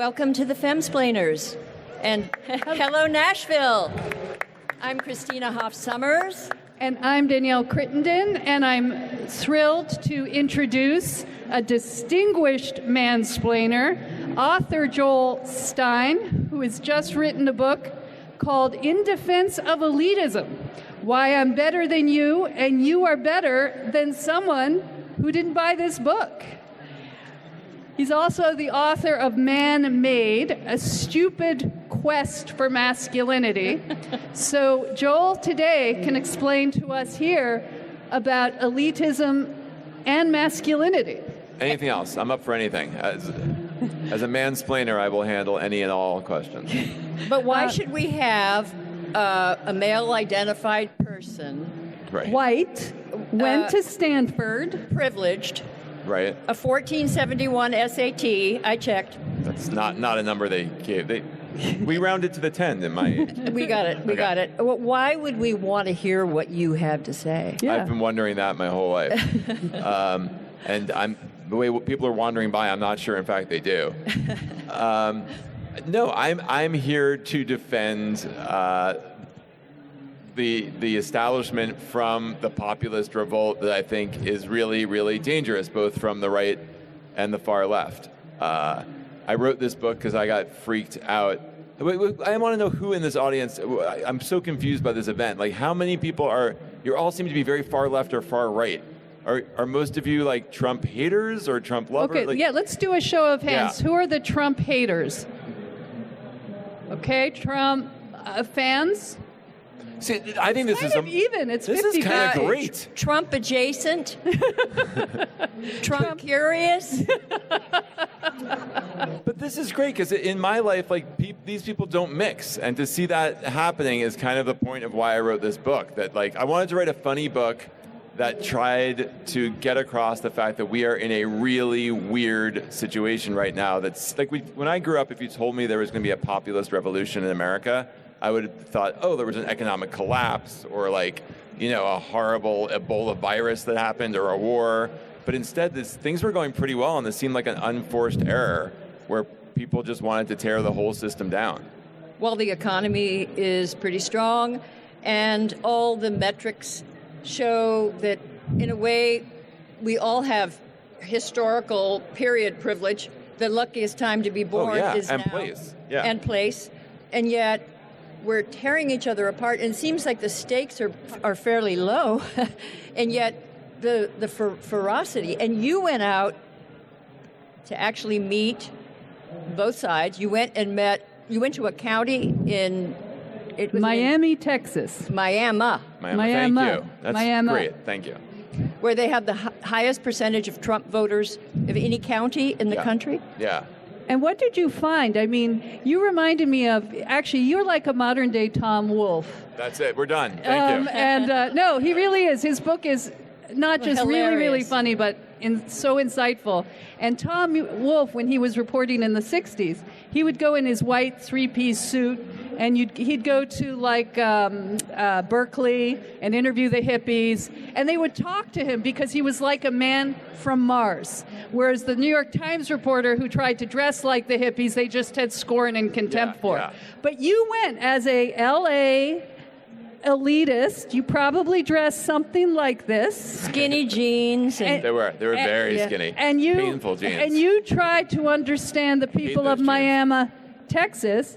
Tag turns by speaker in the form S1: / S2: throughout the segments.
S1: Welcome to the Femsplainers. And hello, Nashville. I'm Christina Hoff-Summers.
S2: And I'm Danielle Christina, and I'm thrilled to introduce a distinguished mansplainer, author Joel Stein, who has just written a book called In Defense of Elitism, Why I'm Better Than You and You Are Better Than Someone Who Didn't Buy This Book. He's also the author of Man-Made, A Stupid Quest for Masculinity. So Joel today can explain to us here about elitism and masculinity.
S3: Anything else? I'm up for anything. As a mansplainer, I will handle any and all questions.
S1: But why should we have a male-identified person,
S3: Right.
S2: White, went to Stanford,
S1: privileged,
S3: Right.
S1: a 1471 SAT, I checked.
S3: That's not a number they gave. We rounded to the 10 in my age.
S1: We got it. We
S3: Okay.
S1: got it. Why would we want to hear what you have to say?
S2: Yeah.
S3: I've been wondering that my whole life. And the way people are wandering by, I'm not sure, in fact, they do. No, I'm here to defend the establishment from the populist revolt that I think is really, really dangerous, both from the right and the far left. I wrote this book because I got freaked out. I want to know who in this audience, I'm so confused by this event. Like, how many people you all seem to be very far left or far right. Are most of you like Trump haters or Trump lovers?
S2: Okay, yeah, let's do a show of hands.
S3: Yeah.
S2: Who are the Trump haters? Okay, Trump fans?
S3: See, I think this is
S2: Kind of even. It's
S3: this
S2: 50
S3: is kind of great.
S1: Trump adjacent? Trump curious?
S3: But this is great because in my life, like these people don't mix, and to see that happening is kind of the point of why I wrote this book. That like I wanted to write a funny book that tried to get across the fact that we are in a really weird situation right now. That's like when I grew up, if you told me there was going to be a populist revolution in America, I would have thought, oh, there was an economic collapse or like, a horrible Ebola virus that happened or a war. But instead, things were going pretty well, and this seemed like an unforced error where people just wanted to tear the whole system down.
S1: Well, the economy is pretty strong, and all the metrics show that, in a way, we all have historical period privilege. The luckiest time to be born is
S3: and
S1: now.
S3: place. Yeah.
S1: And place. And yet, we're tearing each other apart, and it seems like the stakes are fairly low, and yet the ferocity. And you went out to actually meet both sides. You went to a county it was
S2: Miami, Texas.
S1: Miami,
S3: Thank you. That's great. Thank you.
S1: where they have the highest percentage of Trump voters of any county in the country.
S3: Yeah.
S2: And what did you find? I mean, you reminded me of, actually, you're like a modern-day Tom Wolfe.
S3: That's it. We're done. Thank you.
S2: And no, he really is. His book is not just really, really
S1: hilarious.
S2: funny, but so insightful. And Tom Wolfe, when he was reporting in the 60s, he would go in his white three-piece suit, and he'd go to like Berkeley and interview the hippies, and they would talk to him because he was like a man from Mars. Whereas the New York Times reporter who tried to dress like the hippies, they just had scorn and contempt for.
S3: Yeah.
S2: But you went as a LA elitist. You probably dressed something like this.
S1: Skinny jeans. And
S3: They were very skinny.
S2: And you,
S3: painful jeans.
S2: And you tried to understand the people
S3: those
S2: of
S3: jeans.
S2: Miami, Texas.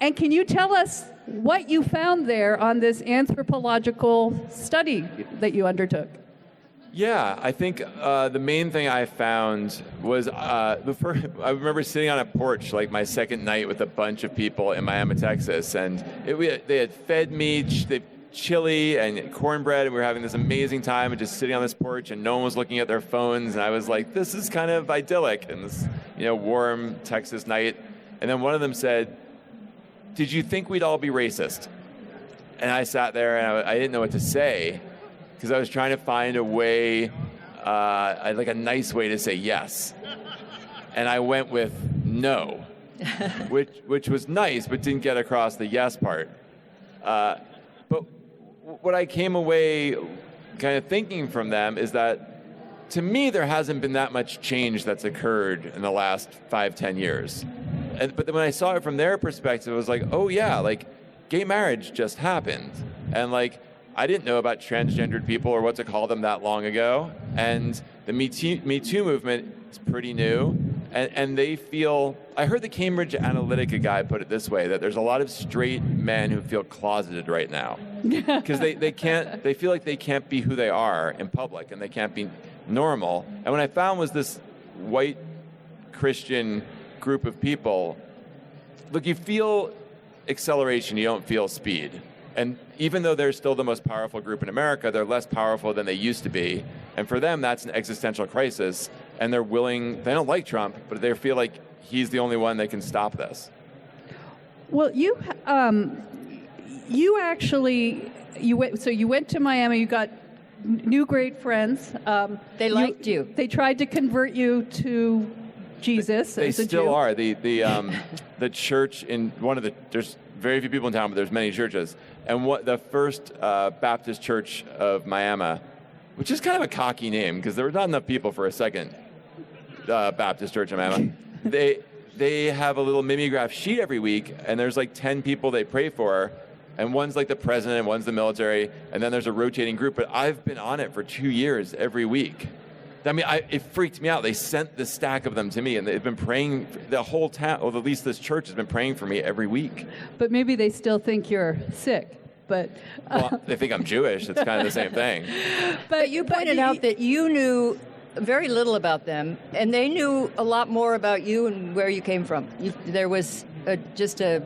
S2: And can you tell us what you found there on this anthropological study that you undertook?
S3: Yeah, I think the main thing I found was I remember sitting on a porch like my second night with a bunch of people in Miami, Texas, and they had fed me chili and cornbread, and we were having this amazing time and just sitting on this porch, and no one was looking at their phones, and I was like, this is kind of idyllic in this warm Texas night. And then one of them said, did you think we'd all be racist? And I sat there and I didn't know what to say because I was trying to find a way, like a nice way to say yes. And I went with no, which was nice, but didn't get across the yes part. But what I came away kind of thinking from them is that, to me, there hasn't been that much change that's occurred in the last 5-10 years. but then when I saw it from their perspective, it was like, oh yeah, like gay marriage just happened. And like, I didn't know about transgendered people or what to call them that long ago. And the Me Too movement is pretty new. And they feel, I heard the Cambridge Analytica guy put it this way, that there's a lot of straight men who feel closeted right now. Because they feel like they can't be who they are in public and they can't be normal. And what I found was this white Christian group of people, look, you feel acceleration, you don't feel speed. And even though they're still the most powerful group in America, they're less powerful than they used to be. And for them, that's an existential crisis. And they don't like Trump, but they feel like he's the only one that can stop this.
S2: Well, you went to Miami, you got new great friends.
S1: They liked you.
S2: They tried to convert you to Jesus.
S3: They
S2: as a
S3: still
S2: Jew.
S3: are. The church there's very few people in town, but there's many churches. And the first Baptist church of Miami, which is kind of a cocky name because there were not enough people for a second Baptist church in Miami. They have a little mimeograph sheet every week, and there's like 10 people they pray for, and one's like the president, and one's the military, and then there's a rotating group. But I've been on it for 2 years every week. I mean, it freaked me out. They sent this stack of them to me, and they've been praying. The whole town, or at least this church, has been praying for me every week.
S2: But maybe they still think you're sick. But
S3: well, they think I'm Jewish. It's kind of the same thing.
S1: But you pointed out that you knew very little about them, and they knew a lot more about you and where you came from. There was just a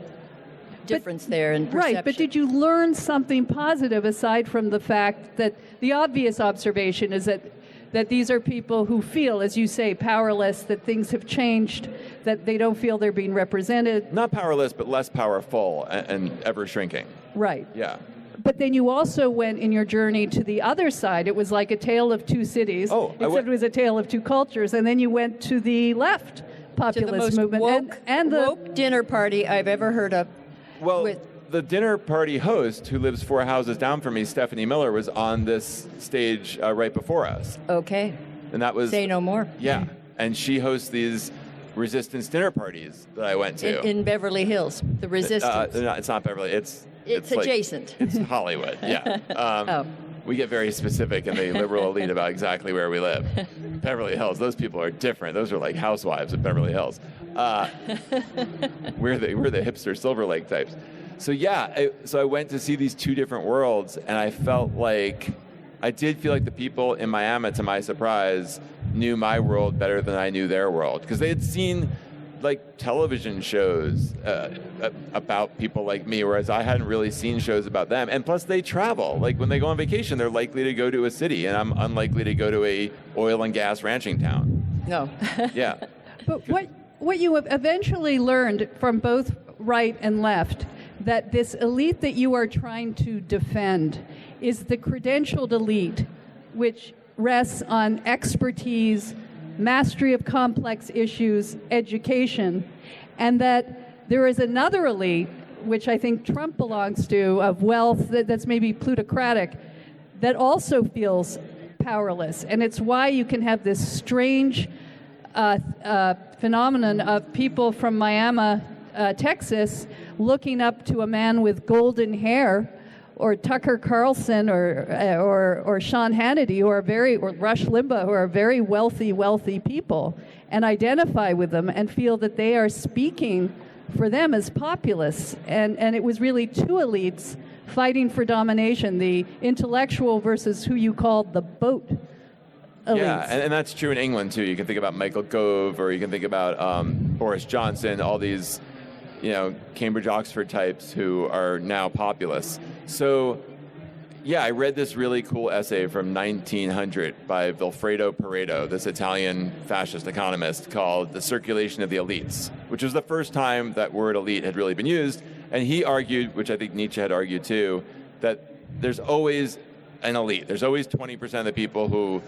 S1: difference there in perception.
S2: Right, but did you learn something positive aside from the fact that the obvious observation is that these are people who feel, as you say, powerless, that things have changed, that they don't feel they're being represented?
S3: Not powerless, but less powerful and ever shrinking.
S2: Right.
S3: Yeah.
S2: But then you also went in your journey to the other side. It was like a tale of two cities, except it was a tale of two cultures. And then you went to the left populist movement.
S1: Woke, and the woke dinner party I've ever heard of.
S3: Well, the dinner party host, who lives 4 houses down from me, Stephanie Miller, was on this stage right before us.
S1: Okay.
S3: And that was...
S1: Say no more.
S3: Yeah. And she hosts these resistance dinner parties that I went to.
S1: In Beverly Hills, the resistance.
S3: It's not Beverly. It's
S1: adjacent.
S3: It's Hollywood, yeah. We get very specific in the liberal elite about exactly where we live. Beverly Hills, those people are different. Those are like housewives of Beverly Hills. We're the hipster Silver Lake types. So yeah, so I went to see these two different worlds, and I did feel like the people in Miami, to my surprise, knew my world better than I knew their world, because they had seen like television shows about people like me, whereas I hadn't really seen shows about them. And plus they travel. Like when they go on vacation, they're likely to go to a city, and I'm unlikely to go to a oil and gas ranching town.
S1: No.
S3: Yeah.
S2: But what you eventually learned from both right and left, that this elite that you are trying to defend is the credentialed elite, which rests on expertise, mastery of complex issues, education, and that there is another elite, which I think Trump belongs to, of wealth that's maybe plutocratic, that also feels powerless. And it's why you can have this strange phenomenon of people from Miami, Texas, looking up to a man with golden hair, or Tucker Carlson, or Sean Hannity, or Rush Limbaugh, who are very wealthy people, and identify with them and feel that they are speaking for them as populists. And it was really two elites fighting for domination: the intellectual versus who you called the boat elites.
S3: Yeah, and that's true in England too. You can think about Michael Gove, or you can think about Boris Johnson, all these, Cambridge Oxford types who are now populists. So, yeah, I read this really cool essay from 1900 by Vilfredo Pareto, this Italian fascist economist, called The Circulation of the Elites, which was the first time that word elite had really been used. And he argued, which I think Nietzsche had argued too, that there's always an elite. There's always 20% of the people who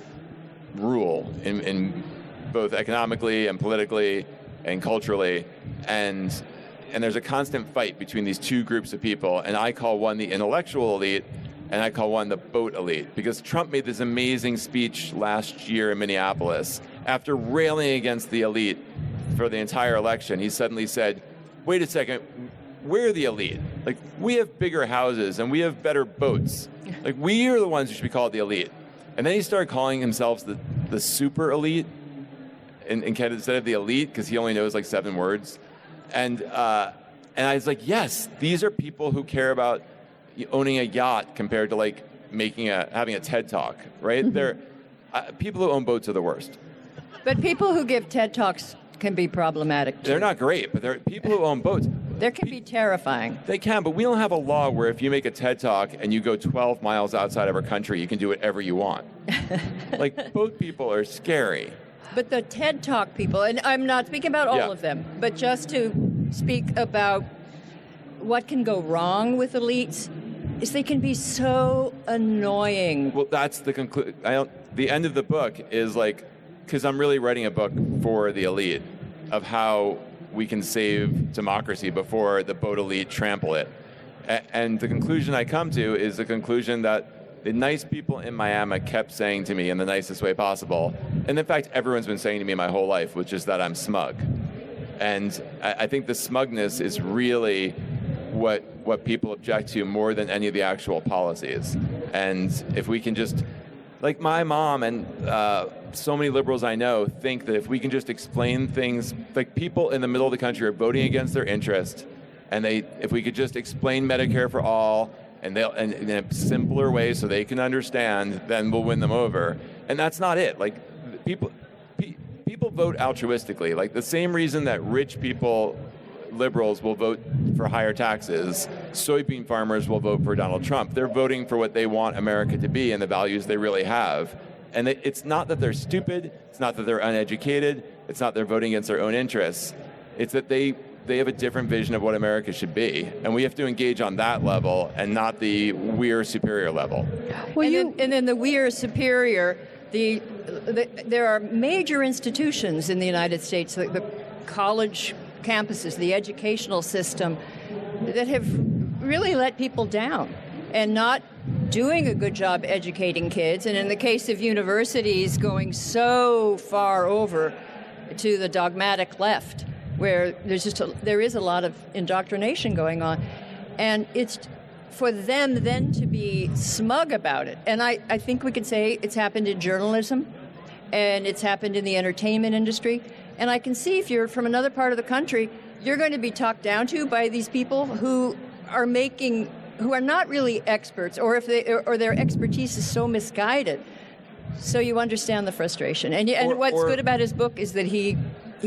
S3: rule in both economically and politically and culturally, and there's a constant fight between these two groups of people, and I call one the intellectual elite, and I call one the boat elite, because Trump made this amazing speech last year in Minneapolis after railing against the elite for the entire election, he suddenly said, wait a second, we're the elite. Like, we have bigger houses and we have better boats. Like, we are the ones who should be called the elite. And then he started calling himself the super elite instead of the elite, because he only knows like 7 words. And I was like, yes, these are people who care about owning a yacht compared to like having a TED Talk, right?
S1: Mm-hmm.
S3: They're people who own boats are the worst.
S1: But people who give TED Talks can be problematic too.
S3: They're not great, but they're people who own boats.
S1: They can be terrifying.
S3: They can, but we don't have a law where if you make a TED Talk and you go 12 miles outside of our country, you can do whatever you want. Like, boat people are scary.
S1: But the TED Talk people, and I'm not speaking about all of them, but just to speak about what can go wrong with elites, is they can be so annoying.
S3: Well, that's the conclusion. The end of the book is like, because I'm really writing a book for the elite of how we can save democracy before the boat elite trample it. And the conclusion I come to is the conclusion that the nice people in Miami kept saying to me in the nicest way possible, and in fact everyone's been saying to me my whole life, which is that I'm smug. And I think the smugness is really what people object to more than any of the actual policies. And if we can just, like my mom and so many liberals I know think that if we can just explain things, like people in the middle of the country are voting against their interest, and if we could just explain Medicare for all and in a simpler way so they can understand, then we'll win them over. And that's not it. Like, people vote altruistically. Like, the same reason that rich people, liberals, will vote for higher taxes, soybean farmers will vote for Donald Trump. They're voting for what they want America to be and the values they really have. And it's not that they're stupid, it's not that they're uneducated, it's not they're voting against their own interests. It's that they have a different vision of what America should be. And we have to engage on that level and not the we're superior level.
S1: Well, and then the we are superior, there are major institutions in the United States, like the college campuses, the educational system, that have really let people down and not doing a good job educating kids. And in the case of universities, going so far over to the dogmatic left, where there is a lot of indoctrination going on. And it's for them then to be smug about it. And I think we could say it's happened in journalism, and it's happened in the entertainment industry. And I can see if you're from another part of the country, you're going to be talked down to by these people who are not really experts, or or their expertise is so misguided. So you understand the frustration. And what's good about his book is that he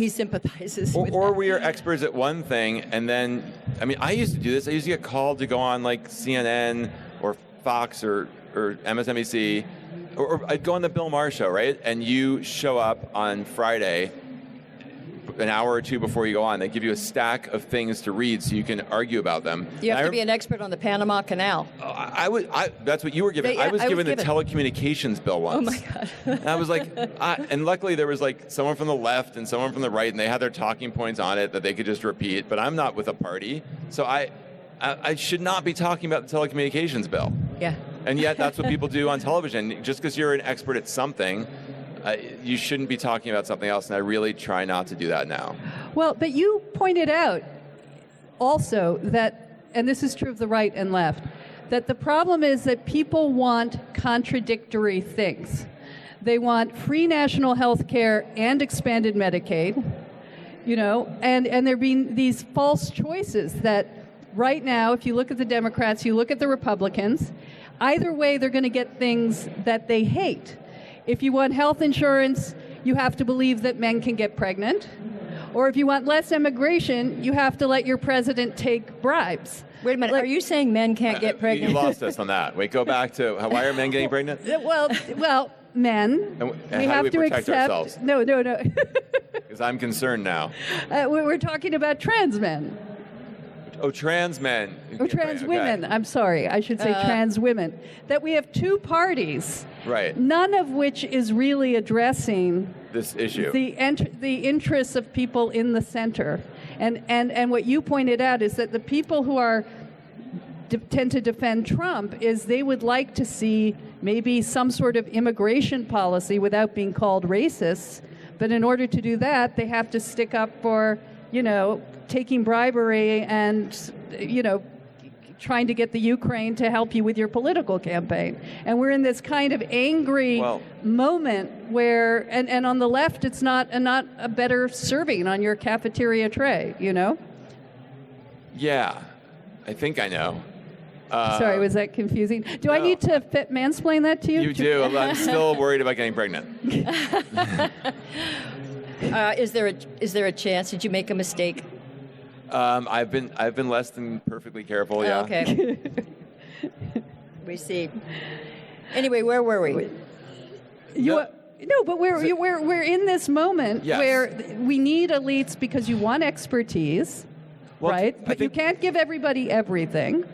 S1: sympathizes with that.
S3: Or we are experts at one thing, and then, I mean, I used to do this. I used to get called to go on like CNN or Fox or MSNBC, or I'd go on the Bill Maher show, right? And you show up on Friday, an hour or two before you go on. They give you a stack of things to read so you can argue about them.
S1: You have to be an expert on the Panama Canal.
S3: That's what you were given. I was given the telecommunications bill once.
S1: Oh my God.
S3: And I was like, and luckily there was like someone from the left and someone from the right, and they had their talking points on it that they could just repeat, but I'm not with a party. So I should not be talking about the telecommunications bill.
S1: Yeah.
S3: And yet that's what people do on television. Just because you're an expert at something, you shouldn't be talking about something else, and I really try not to do that now.
S2: Well, but you pointed out also that, and this is true of the right and left, that the problem is that people want contradictory things. They want free national health care and expanded Medicaid, and there being these false choices that right now, if you look at the Democrats, you look at the Republicans, either way they're going to get things that they hate. If you want health insurance, you have to believe that men can get pregnant. Or if you want less immigration, you have to let your president take bribes.
S1: Wait a minute, are you saying men can't get pregnant?
S3: You lost us on that. Wait, go back to why are men getting pregnant?
S2: Well, men.
S3: And
S2: we
S3: how
S2: have
S3: do
S2: to
S3: we protect
S2: accept.
S3: ourselves?
S2: No.
S3: Because I'm concerned now.
S2: We're talking about trans men.
S3: Oh, trans men.
S2: Oh, trans women.
S3: Okay.
S2: I'm sorry. I should say trans women. That we have two parties,
S3: right?
S2: None of which is really addressing
S3: this issue.
S2: The interests of people in the center. And what you pointed out is that the people who tend to defend Trump is they would like to see maybe some sort of immigration policy without being called racists, But in order to do that, they have to stick up for, taking bribery and, trying to get the Ukraine to help you with your political campaign. And we're in this kind of angry moment where, and on the left, it's not a better serving on your cafeteria tray,
S3: Yeah, I think I know.
S2: Sorry, was that confusing? Do I need to mansplain that to you?
S3: You do. I'm still worried about getting pregnant.
S1: Is there a chance? Did you make a mistake?
S3: I've been less than perfectly careful. Yeah.
S1: Okay. We see. Anyway, where were we?
S2: No, but we're in this moment where we need elites because you want expertise, right? But you can't give everybody everything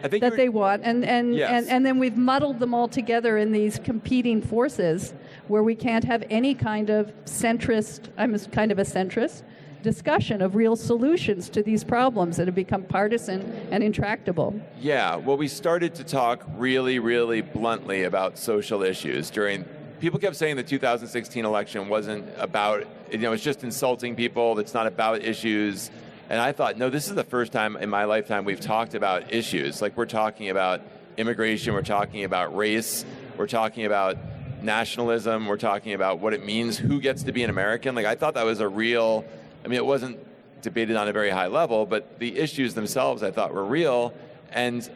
S2: that they want, and then we've muddled them all together in these competing forces where we can't have any kind of centrist. I'm kind of a centrist discussion of real solutions to these problems that have become partisan and intractable.
S3: Yeah, well, we started to talk really, really bluntly about social issues during. People kept saying the 2016 election wasn't about, it's just insulting people. It's not about issues. And I thought, no, this is the first time in my lifetime we've talked about issues. Like, we're talking about immigration, we're talking about race, we're talking about nationalism, we're talking about what it means, who gets to be an American. Like, I thought that was a real, it wasn't debated on a very high level, but the issues themselves I thought were real. And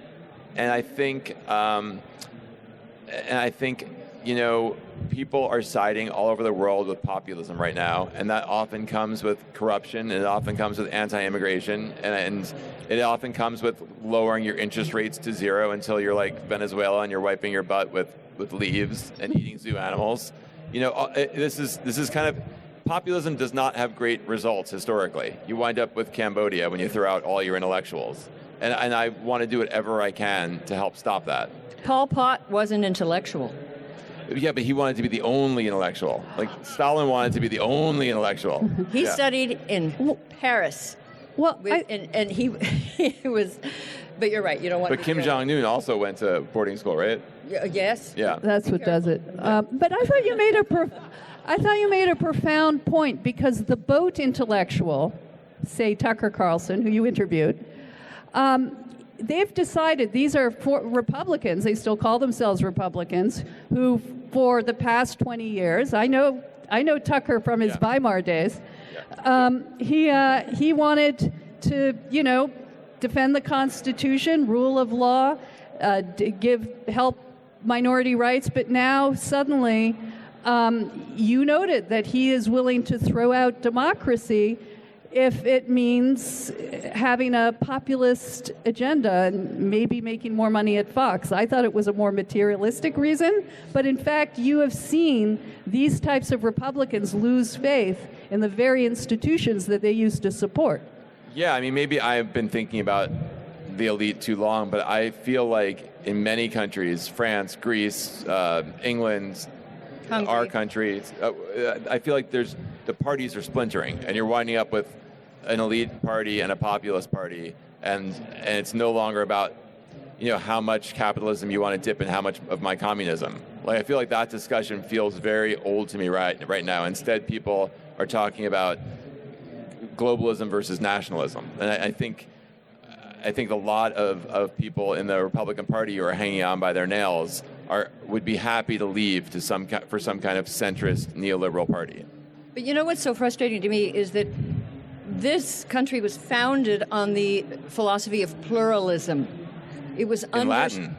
S3: I think, people are siding all over the world with populism right now, and that often comes with corruption, and it often comes with anti-immigration, and it often comes with lowering your interest rates to zero until you're like Venezuela and you're wiping your butt with leaves and eating zoo animals. This is kind of, populism does not have great results historically. You wind up with Cambodia when you throw out all your intellectuals, and I want to do whatever I can to help stop that.
S1: Pol Pot wasn't intellectual.
S3: Yeah, but he wanted to be the only intellectual. Like, Stalin wanted to be the only intellectual.
S1: He studied in Paris.
S2: Well,
S1: and he was, but you're right, you don't want to.
S3: But Kim Jong-un also went to boarding school, right?
S1: Yes.
S3: Yeah.
S2: That's what does it. But I thought you made a profound point, because the boat intellectual, say Tucker Carlson, who you interviewed, they've decided, these are Republicans, they still call themselves Republicans, who for the past 20 years, I know Tucker from his Weimar days, he wanted to, defend the Constitution, rule of law, help minority rights, but now suddenly you noted that he is willing to throw out democracy if it means having a populist agenda and maybe making more money at Fox. I thought it was a more materialistic reason, but in fact, you have seen these types of Republicans lose faith in the very institutions that they used to support.
S3: Yeah, maybe I've been thinking about the elite too long, but I feel like in many countries, France, Greece, England,
S1: Hungary.
S3: Our country, I feel like the parties are splintering, and you're winding up with an elite party and a populist party, and it's no longer about how much capitalism you want to dip in how much of my communism. Like, I feel like that discussion feels very old to me right now. Instead, people are talking about globalism versus nationalism, and I think a lot of people in the Republican Party who are hanging on by their nails would be happy to leave for some kind of centrist neoliberal party.
S1: But what's so frustrating to me is that this country was founded on the philosophy of pluralism. It was
S3: in Latin.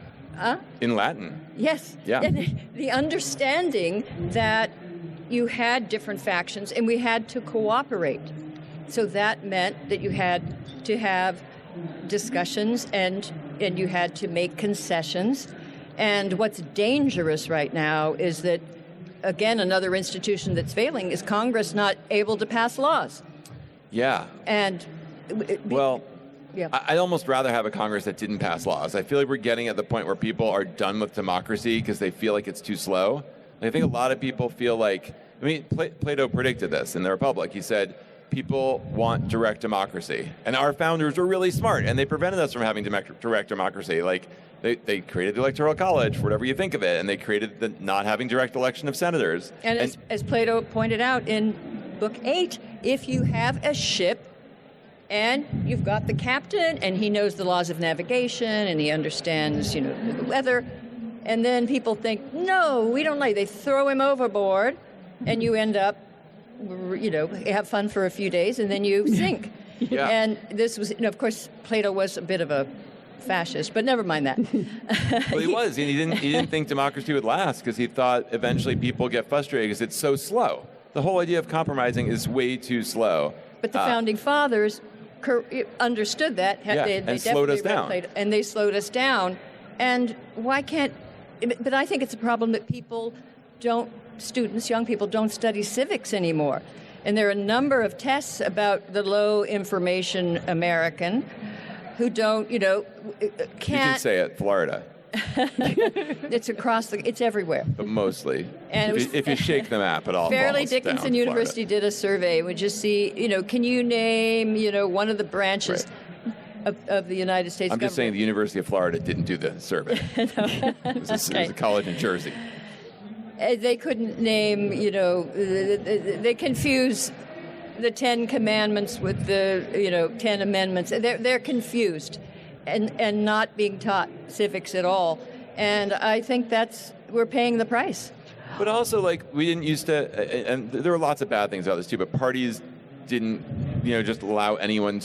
S3: In Latin.
S1: Yes.
S3: Yeah.
S1: And the understanding that you had different factions and we had to cooperate. So that meant that you had to have discussions and you had to make concessions. And what's dangerous right now is that, again, another institution that's failing is Congress not able to pass laws.
S3: Yeah.
S1: And
S3: I'd almost rather have a Congress that didn't pass laws. I feel like we're getting at the point where people are done with democracy because they feel like it's too slow. And I think a lot of people feel like, Plato predicted this in the Republic. He said, people want direct democracy. And our founders were really smart, and they prevented us from having direct democracy. Like, They created the Electoral College, whatever you think of it, and they created the not having direct election of senators.
S1: And as Plato pointed out in Book 8, if you have a ship and you've got the captain and he knows the laws of navigation and he understands, the weather, and then people think, no, we don't like, they throw him overboard and you end up, have fun for a few days and then you sink.
S3: Yeah.
S1: And this was, of course, Plato was a bit of a fascist, but never mind that.
S3: Well, he was. He didn't think democracy would last because he thought eventually people get frustrated because it's so slow. The whole idea of compromising is way too slow.
S1: But the founding fathers understood that. They
S3: and slowed us down.
S1: And they slowed us down. And why can't... But I think it's a problem that young people don't study civics anymore. And there are a number of tests about the low information American who don't, can't...
S3: You can say it, Florida.
S1: It's everywhere.
S3: But mostly.
S1: And
S3: if you shake the map at all.
S1: Fairleigh Dickinson University did a survey. We just see, can you name, one of the branches of the United States
S3: I'm
S1: government?
S3: just saying the University of Florida didn't do the survey. It was a college in Jersey.
S1: They couldn't name, they confuse the 10 Commandments with the, 10 Amendments. They're confused and not being taught civics at all. And I think we're paying the price.
S3: But also, we didn't used to, and there were lots of bad things about this too, but parties didn't, just allow anyone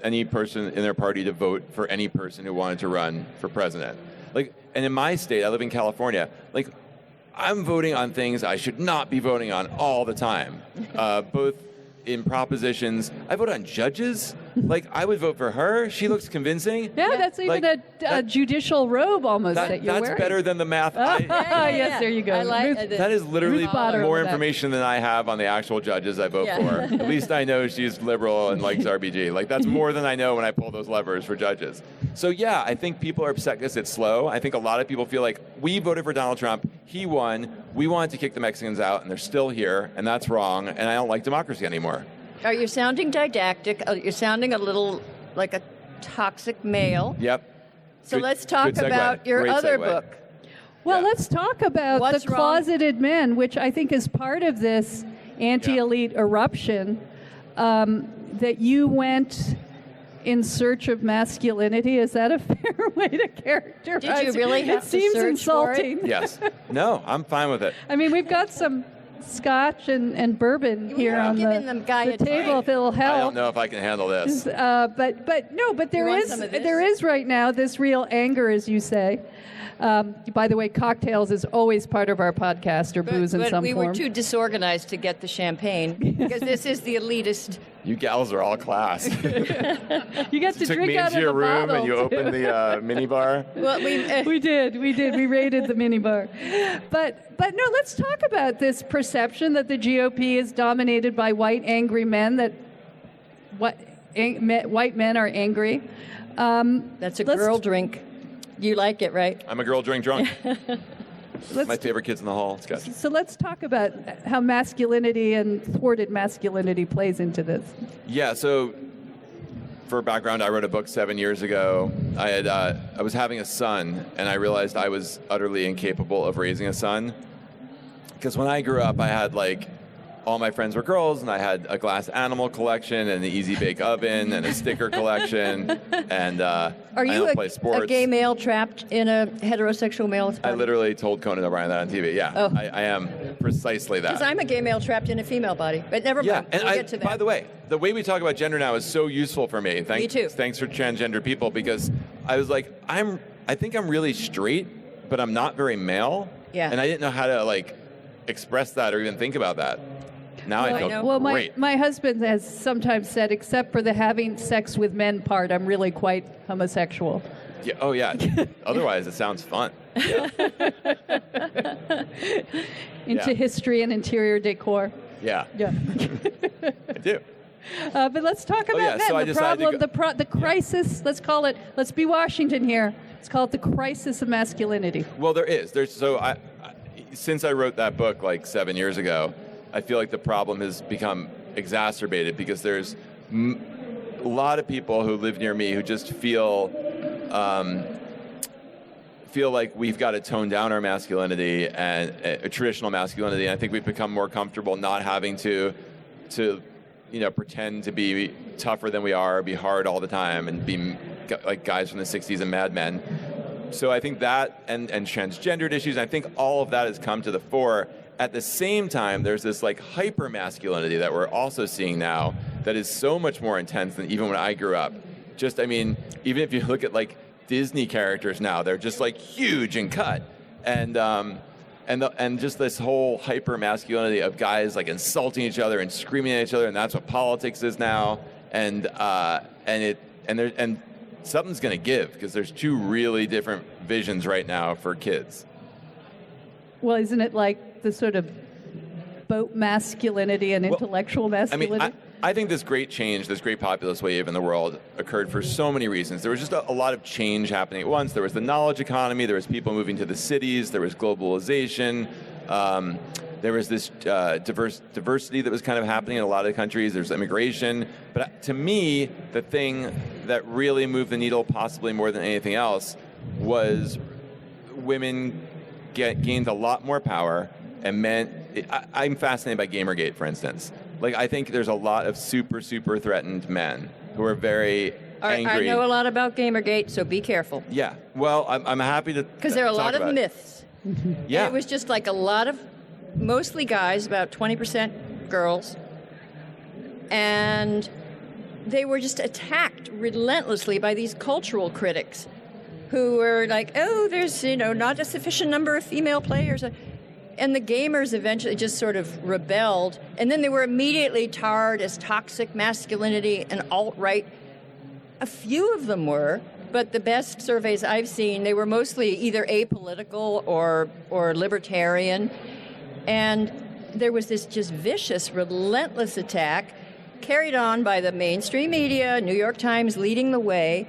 S3: any person in their party to vote for any person who wanted to run for president. And in my state, I live in California, I'm voting on things I should not be voting on all the time, both in propositions. I vote on judges. I would vote for her. She looks convincing.
S2: Yeah, that's even a judicial robe almost that you're
S3: that's
S2: wearing.
S3: better than the math.
S2: Yes, there you go.
S1: I like
S3: that is literally
S2: Potter
S3: more
S2: over that.
S3: information than I have on the actual judges I vote for. At least I know she's liberal and likes RBG. That's more than I know when I pull those levers for judges. So yeah, I think people are upset because it's slow. I think a lot of people feel like we voted for Donald Trump, he won, we wanted to kick the Mexicans out, and they're still here, and that's wrong, and I don't like democracy anymore.
S1: Are you sounding didactic? You're sounding a little like a toxic male.
S3: Yep.
S1: So let's talk
S3: good segue.
S1: about your
S3: Great
S1: other
S3: segue.
S1: book.
S2: Well,
S3: Yeah.
S2: let's talk about
S1: What's
S2: the
S1: wrong?
S2: closeted men, which I think is part of this anti-elite eruption, that you went in search of masculinity. Is that a fair way to characterize
S1: Did you really have
S2: it?
S1: to
S2: Seems
S1: search for it?
S2: insulting.
S3: Yes. No, I'm fine with it.
S2: I mean, we've got some scotch and bourbon here
S1: were
S2: on
S1: giving them guy
S2: the
S1: a
S2: table
S1: drink.
S2: if it'll help.
S3: I don't know if I can handle this.
S2: But there
S1: want
S2: is
S1: some of this?
S2: there is right now this real anger, as you say. By the way, cocktails is always part of our podcast, or booze in
S1: But
S2: some
S1: we
S2: form.
S1: were too disorganized to get the champagne because this is the elitist.
S3: You gals are all class.
S2: You get to
S3: Took
S2: drink
S3: me
S2: out
S3: into
S2: of
S3: your
S2: the
S3: room
S2: bottle,
S3: and you
S2: too.
S3: opened the mini bar.
S1: Well,
S2: We did. We raided the minibar. But no, let's talk about this perception that the GOP is dominated by white angry men. That white men are angry.
S1: that's a girl drink. You like it, right?
S3: I'm a girl drink drunk. My favorite kids in the hall. It's good.
S2: So let's talk about how masculinity and thwarted masculinity plays into this.
S3: Yeah, so for background, I wrote a book 7 years ago. I was having a son, and I realized I was utterly incapable of raising a son. Because when I grew up, I had all my friends were girls, and I had a glass animal collection, and an easy bake oven, and a sticker collection, and
S1: Are
S3: I
S1: you
S3: don't play sports.
S1: a gay male trapped in a heterosexual male?
S3: I literally told Conan O'Brien that on TV. Yeah,
S1: Oh.
S3: I am precisely that.
S1: Because I'm a gay male trapped in a female body. But never
S3: Yeah,
S1: mind.
S3: and
S1: We'll get to that.
S3: by the way, the way we talk about gender now is so useful for me.
S1: Me too.
S3: Thanks for transgender people, because I was like, I think I'm really straight, but I'm not very male.
S1: Yeah.
S3: And I didn't know how to express that or even think about that. Now I feel
S2: Well,
S3: great.
S2: my husband has sometimes said, except for the having sex with men part, I'm really quite homosexual.
S3: Yeah, oh yeah. Otherwise, it sounds fun. Yeah.
S2: Into
S3: Yeah.
S2: history and interior decor.
S3: Yeah,
S2: Yeah.
S3: I do.
S2: But let's talk about
S3: yeah,
S2: men.
S3: so I
S2: The
S3: decided to
S2: problem, the crisis. Let's call it. Let's be Washington here. Let's call it the crisis of masculinity.
S3: Well, there's since I wrote that book 7 years ago, I feel like the problem has become exacerbated because there's a lot of people who live near me who just feel feel like we've got to tone down our masculinity and traditional masculinity. And I think we've become more comfortable not having to pretend to be tougher than we are, be hard all the time, and be like guys from the 60s and Mad Men. So I think that and transgendered issues, I think all of that has come to the fore. At the same time, there's this like hyper masculinity that we're also seeing now that is so much more intense than even when I grew up. Just, I mean, even if you look at like Disney characters now, they're just like huge and cut. And just this whole hyper masculinity of guys like insulting each other and screaming at each other, and that's what politics is now. And something's going to give, because there's two really different visions right now for kids.
S2: Well, isn't it like the sort of boat masculinity and intellectual masculinity?
S3: I think this great change, this great populist wave in the world occurred for so many reasons. There was just a lot of change happening at once. There was the knowledge economy. There was people moving to the cities. There was globalization. There was this diversity that was kind of happening in a lot of countries. There's immigration. But to me, the thing that really moved the needle possibly more than anything else was women gained a lot more power, and men. I'm fascinated by gamergate, for instance. Like, I think there's a lot of super threatened men who are very angry.
S1: I know a lot about gamergate, so be careful.
S3: Yeah. Well, I'm happy to.
S1: Because there are a lot of myths.
S3: Yeah.
S1: And it was just like a lot of, mostly guys, about 20% girls, and they were just attacked relentlessly by these cultural critics who were like, oh, there's, not a sufficient number of female players. And the gamers eventually just sort of rebelled, and then they were immediately tarred as toxic masculinity and alt-right. A few of them were, but the best surveys I've seen, they were mostly either apolitical or libertarian. And there was this just vicious, relentless attack carried on by the mainstream media, New York Times leading the way,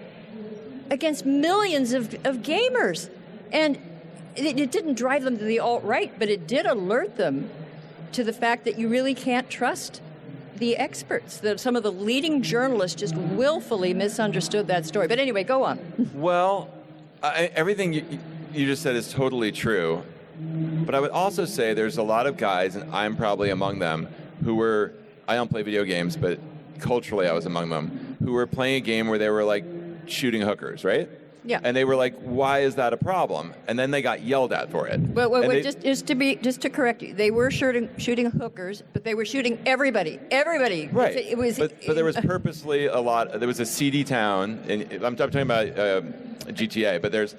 S1: against millions of gamers. And it didn't drive them to the alt-right, but it did alert them to the fact that you really can't trust the experts. That some of the leading journalists just willfully misunderstood that story. But anyway, go on.
S3: Well, everything you just said is totally true. But I would also say there's a lot of guys, and I'm probably among them, I don't play video games, but culturally I was among them, who were playing a game where they were like shooting hookers, right?
S1: Yeah.
S3: And they were like, why is that a problem? And then they got yelled at for it.
S1: Wait, just to correct you, they were shooting hookers, but they were shooting everybody.
S3: Right.
S1: It was,
S3: but there was purposely a lot. There was a seedy town, and I'm talking about GTA, but there's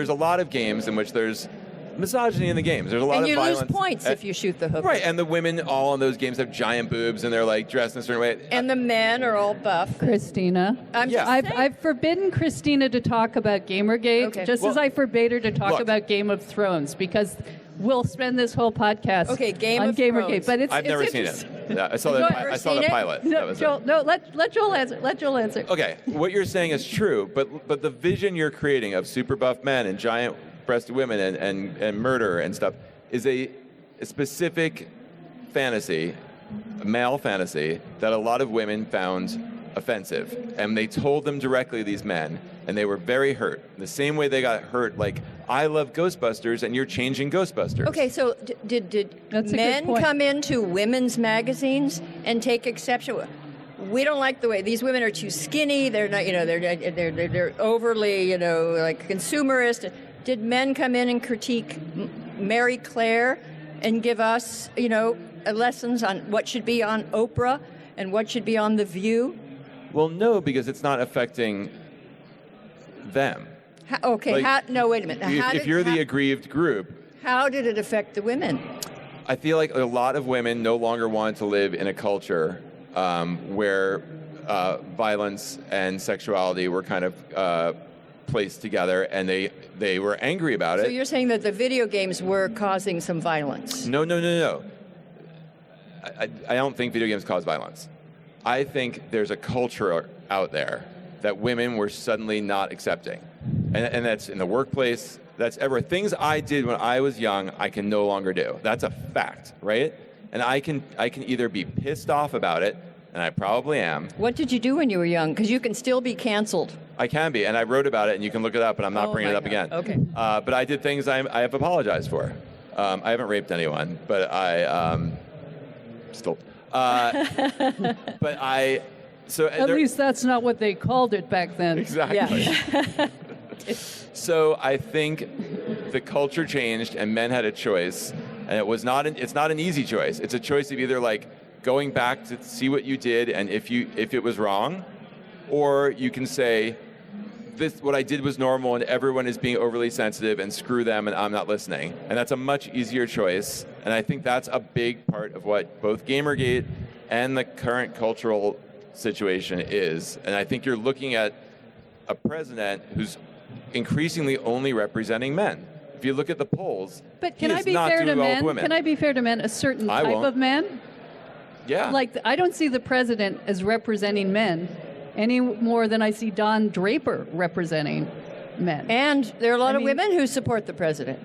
S3: a lot of games in which there's misogyny in the games. There's a lot of violence.
S1: And you lose points if you shoot the hooker.
S3: Right, and the women all in those games have giant boobs, and they're like dressed in a certain way.
S1: And the men are all buff.
S2: Christina. I've forbidden Christina to talk about Gamergate, as I forbade her to talk about Game of Thrones, because we'll spend this whole podcast on Gamergate. But
S3: I've never seen it. Yeah, I saw the pilot.
S2: No, Joel, let Joel answer. Let Joel answer.
S3: Okay, what you're saying is true, but the vision you're creating of super buff men and giant breasted women and murder and stuff is a specific fantasy, male fantasy, that a lot of women found offensive. And they told them directly, these men, and they were very hurt. The same way they got hurt, like, I love Ghostbusters and you're changing Ghostbusters.
S1: Okay, so did men come into women's magazines and take exception? We don't like the way these women are too skinny. They're not, they're overly, like consumerist. Did men come in and critique Mary Claire and give us, lessons on what should be on Oprah and what should be on The View?
S3: Well, no, because it's not affecting them.
S1: No, wait a minute.
S3: If you're the aggrieved group.
S1: How did it affect the women?
S3: I feel like a lot of women no longer want to live in a culture where violence and sexuality were kind of placed together, and they were angry about it.
S1: So you're saying that the video games were causing some violence?
S3: No. I don't think video games cause violence. I think there's a culture out there that women were suddenly not accepting. And that's in the workplace, that's ever. Things I did when I was young, I can no longer do. That's a fact, right? And I can either be pissed off about it, and I probably am.
S1: What did you do when you were young? Because you can still be canceled.
S3: I can be, and I wrote about it, and you can look it up, and I'm not bringing it up again.
S1: Okay.
S3: But I did things I have apologized for. I haven't raped anyone, but I still. But I. So
S2: At least that's not what they called it back then.
S3: Exactly.
S1: Yeah.
S3: So I think the culture changed, and men had a choice, and it's not an easy choice. It's a choice of either like going back to see what you did, and if it was wrong, or you can say, what I did was normal and everyone is being overly sensitive and screw them and I'm not listening. And that's a much easier choice. And I think that's a big part of what both Gamergate and the current cultural situation is. And I think you're looking at a president who's increasingly only representing men. If you look at the polls,
S2: But can I be fair to men? Can I be fair to men? A certain type of man?
S3: Yeah.
S2: Like, I don't see the president as representing men any more than I see Don Draper representing men.
S1: And there are a lot of women who support the president.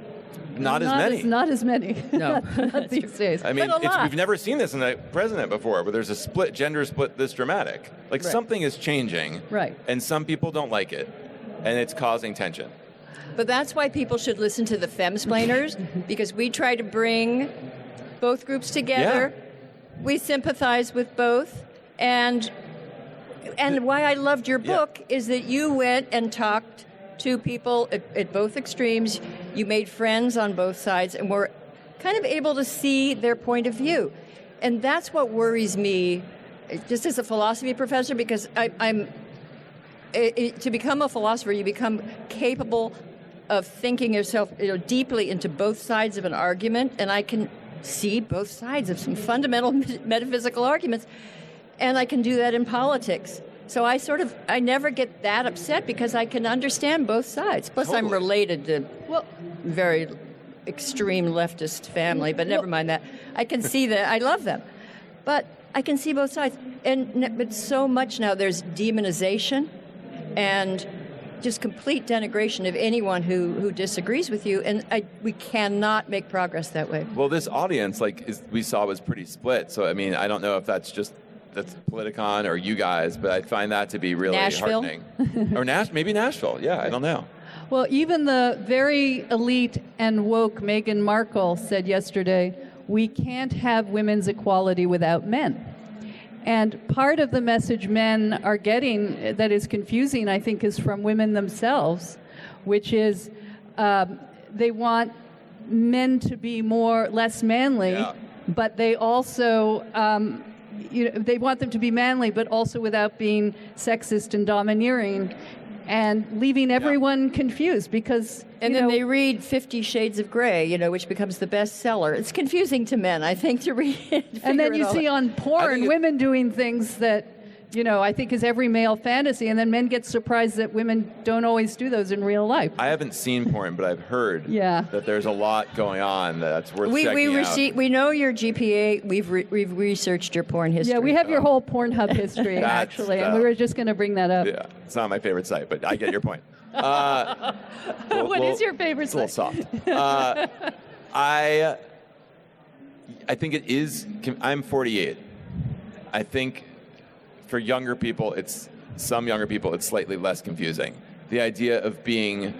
S3: Not as many.
S2: Not as many.
S1: No.
S2: not these days.
S3: I mean,
S1: But a lot.
S3: we've never seen this in a president before, where there's a gender split this dramatic. Like,
S1: Right.
S3: something is changing,
S2: Right.
S3: and some people don't like it, and it's causing tension.
S1: But that's why people should listen to the Femsplainers, because we try to bring both groups together.
S3: Yeah.
S1: We sympathize with both. And why I loved your book is that you went and talked to people at both extremes. You made friends on both sides and were kind of able to see their point of view. And that's what worries me, just as a philosophy professor, because to become a philosopher, you become capable of thinking yourself deeply into both sides of an argument, and I can see both sides of some fundamental metaphysical arguments, and I can do that in politics. So I never get that upset because I can understand both sides. Plus, I'm related to very extreme leftist family, but never mind that. I can see that. I love them. But I can see both sides. But so much now, there's demonization and just complete denigration of anyone who disagrees with you, and we cannot make progress that way.
S3: Well, this audience, we saw, was pretty split. So, I mean, I don't know if that's Politicon or you guys, but I find that to be really
S1: Nashville?
S3: heartening. Or maybe Nashville. Yeah, I don't know.
S2: Well, even the very elite and woke Meghan Markle said yesterday, we can't have women's equality without men. And part of the message men are getting that is confusing, I think, is from women themselves, which is they want men to be less manly, but they also they want them to be manly, but also without being sexist and domineering, and leaving everyone confused because.
S1: And then they read 50 Shades of Grey, which becomes the bestseller. It's confusing to men, I think, to read it.
S2: And then you see on porn women doing things that, I think is every male fantasy, and then men get surprised that women don't always do those in real life.
S3: I haven't seen porn, but I've heard that there's a lot going on that's worth checking out.
S1: We know your GPA. We've researched your porn history.
S2: Yeah, we have your whole Pornhub history, actually, and we were just going to bring that up.
S3: Yeah, it's not my favorite site, but I get your point.
S2: What is your favorite site?
S3: It's a little soft. I think it is. I'm 48. I think for younger people, it's slightly less confusing. The idea of being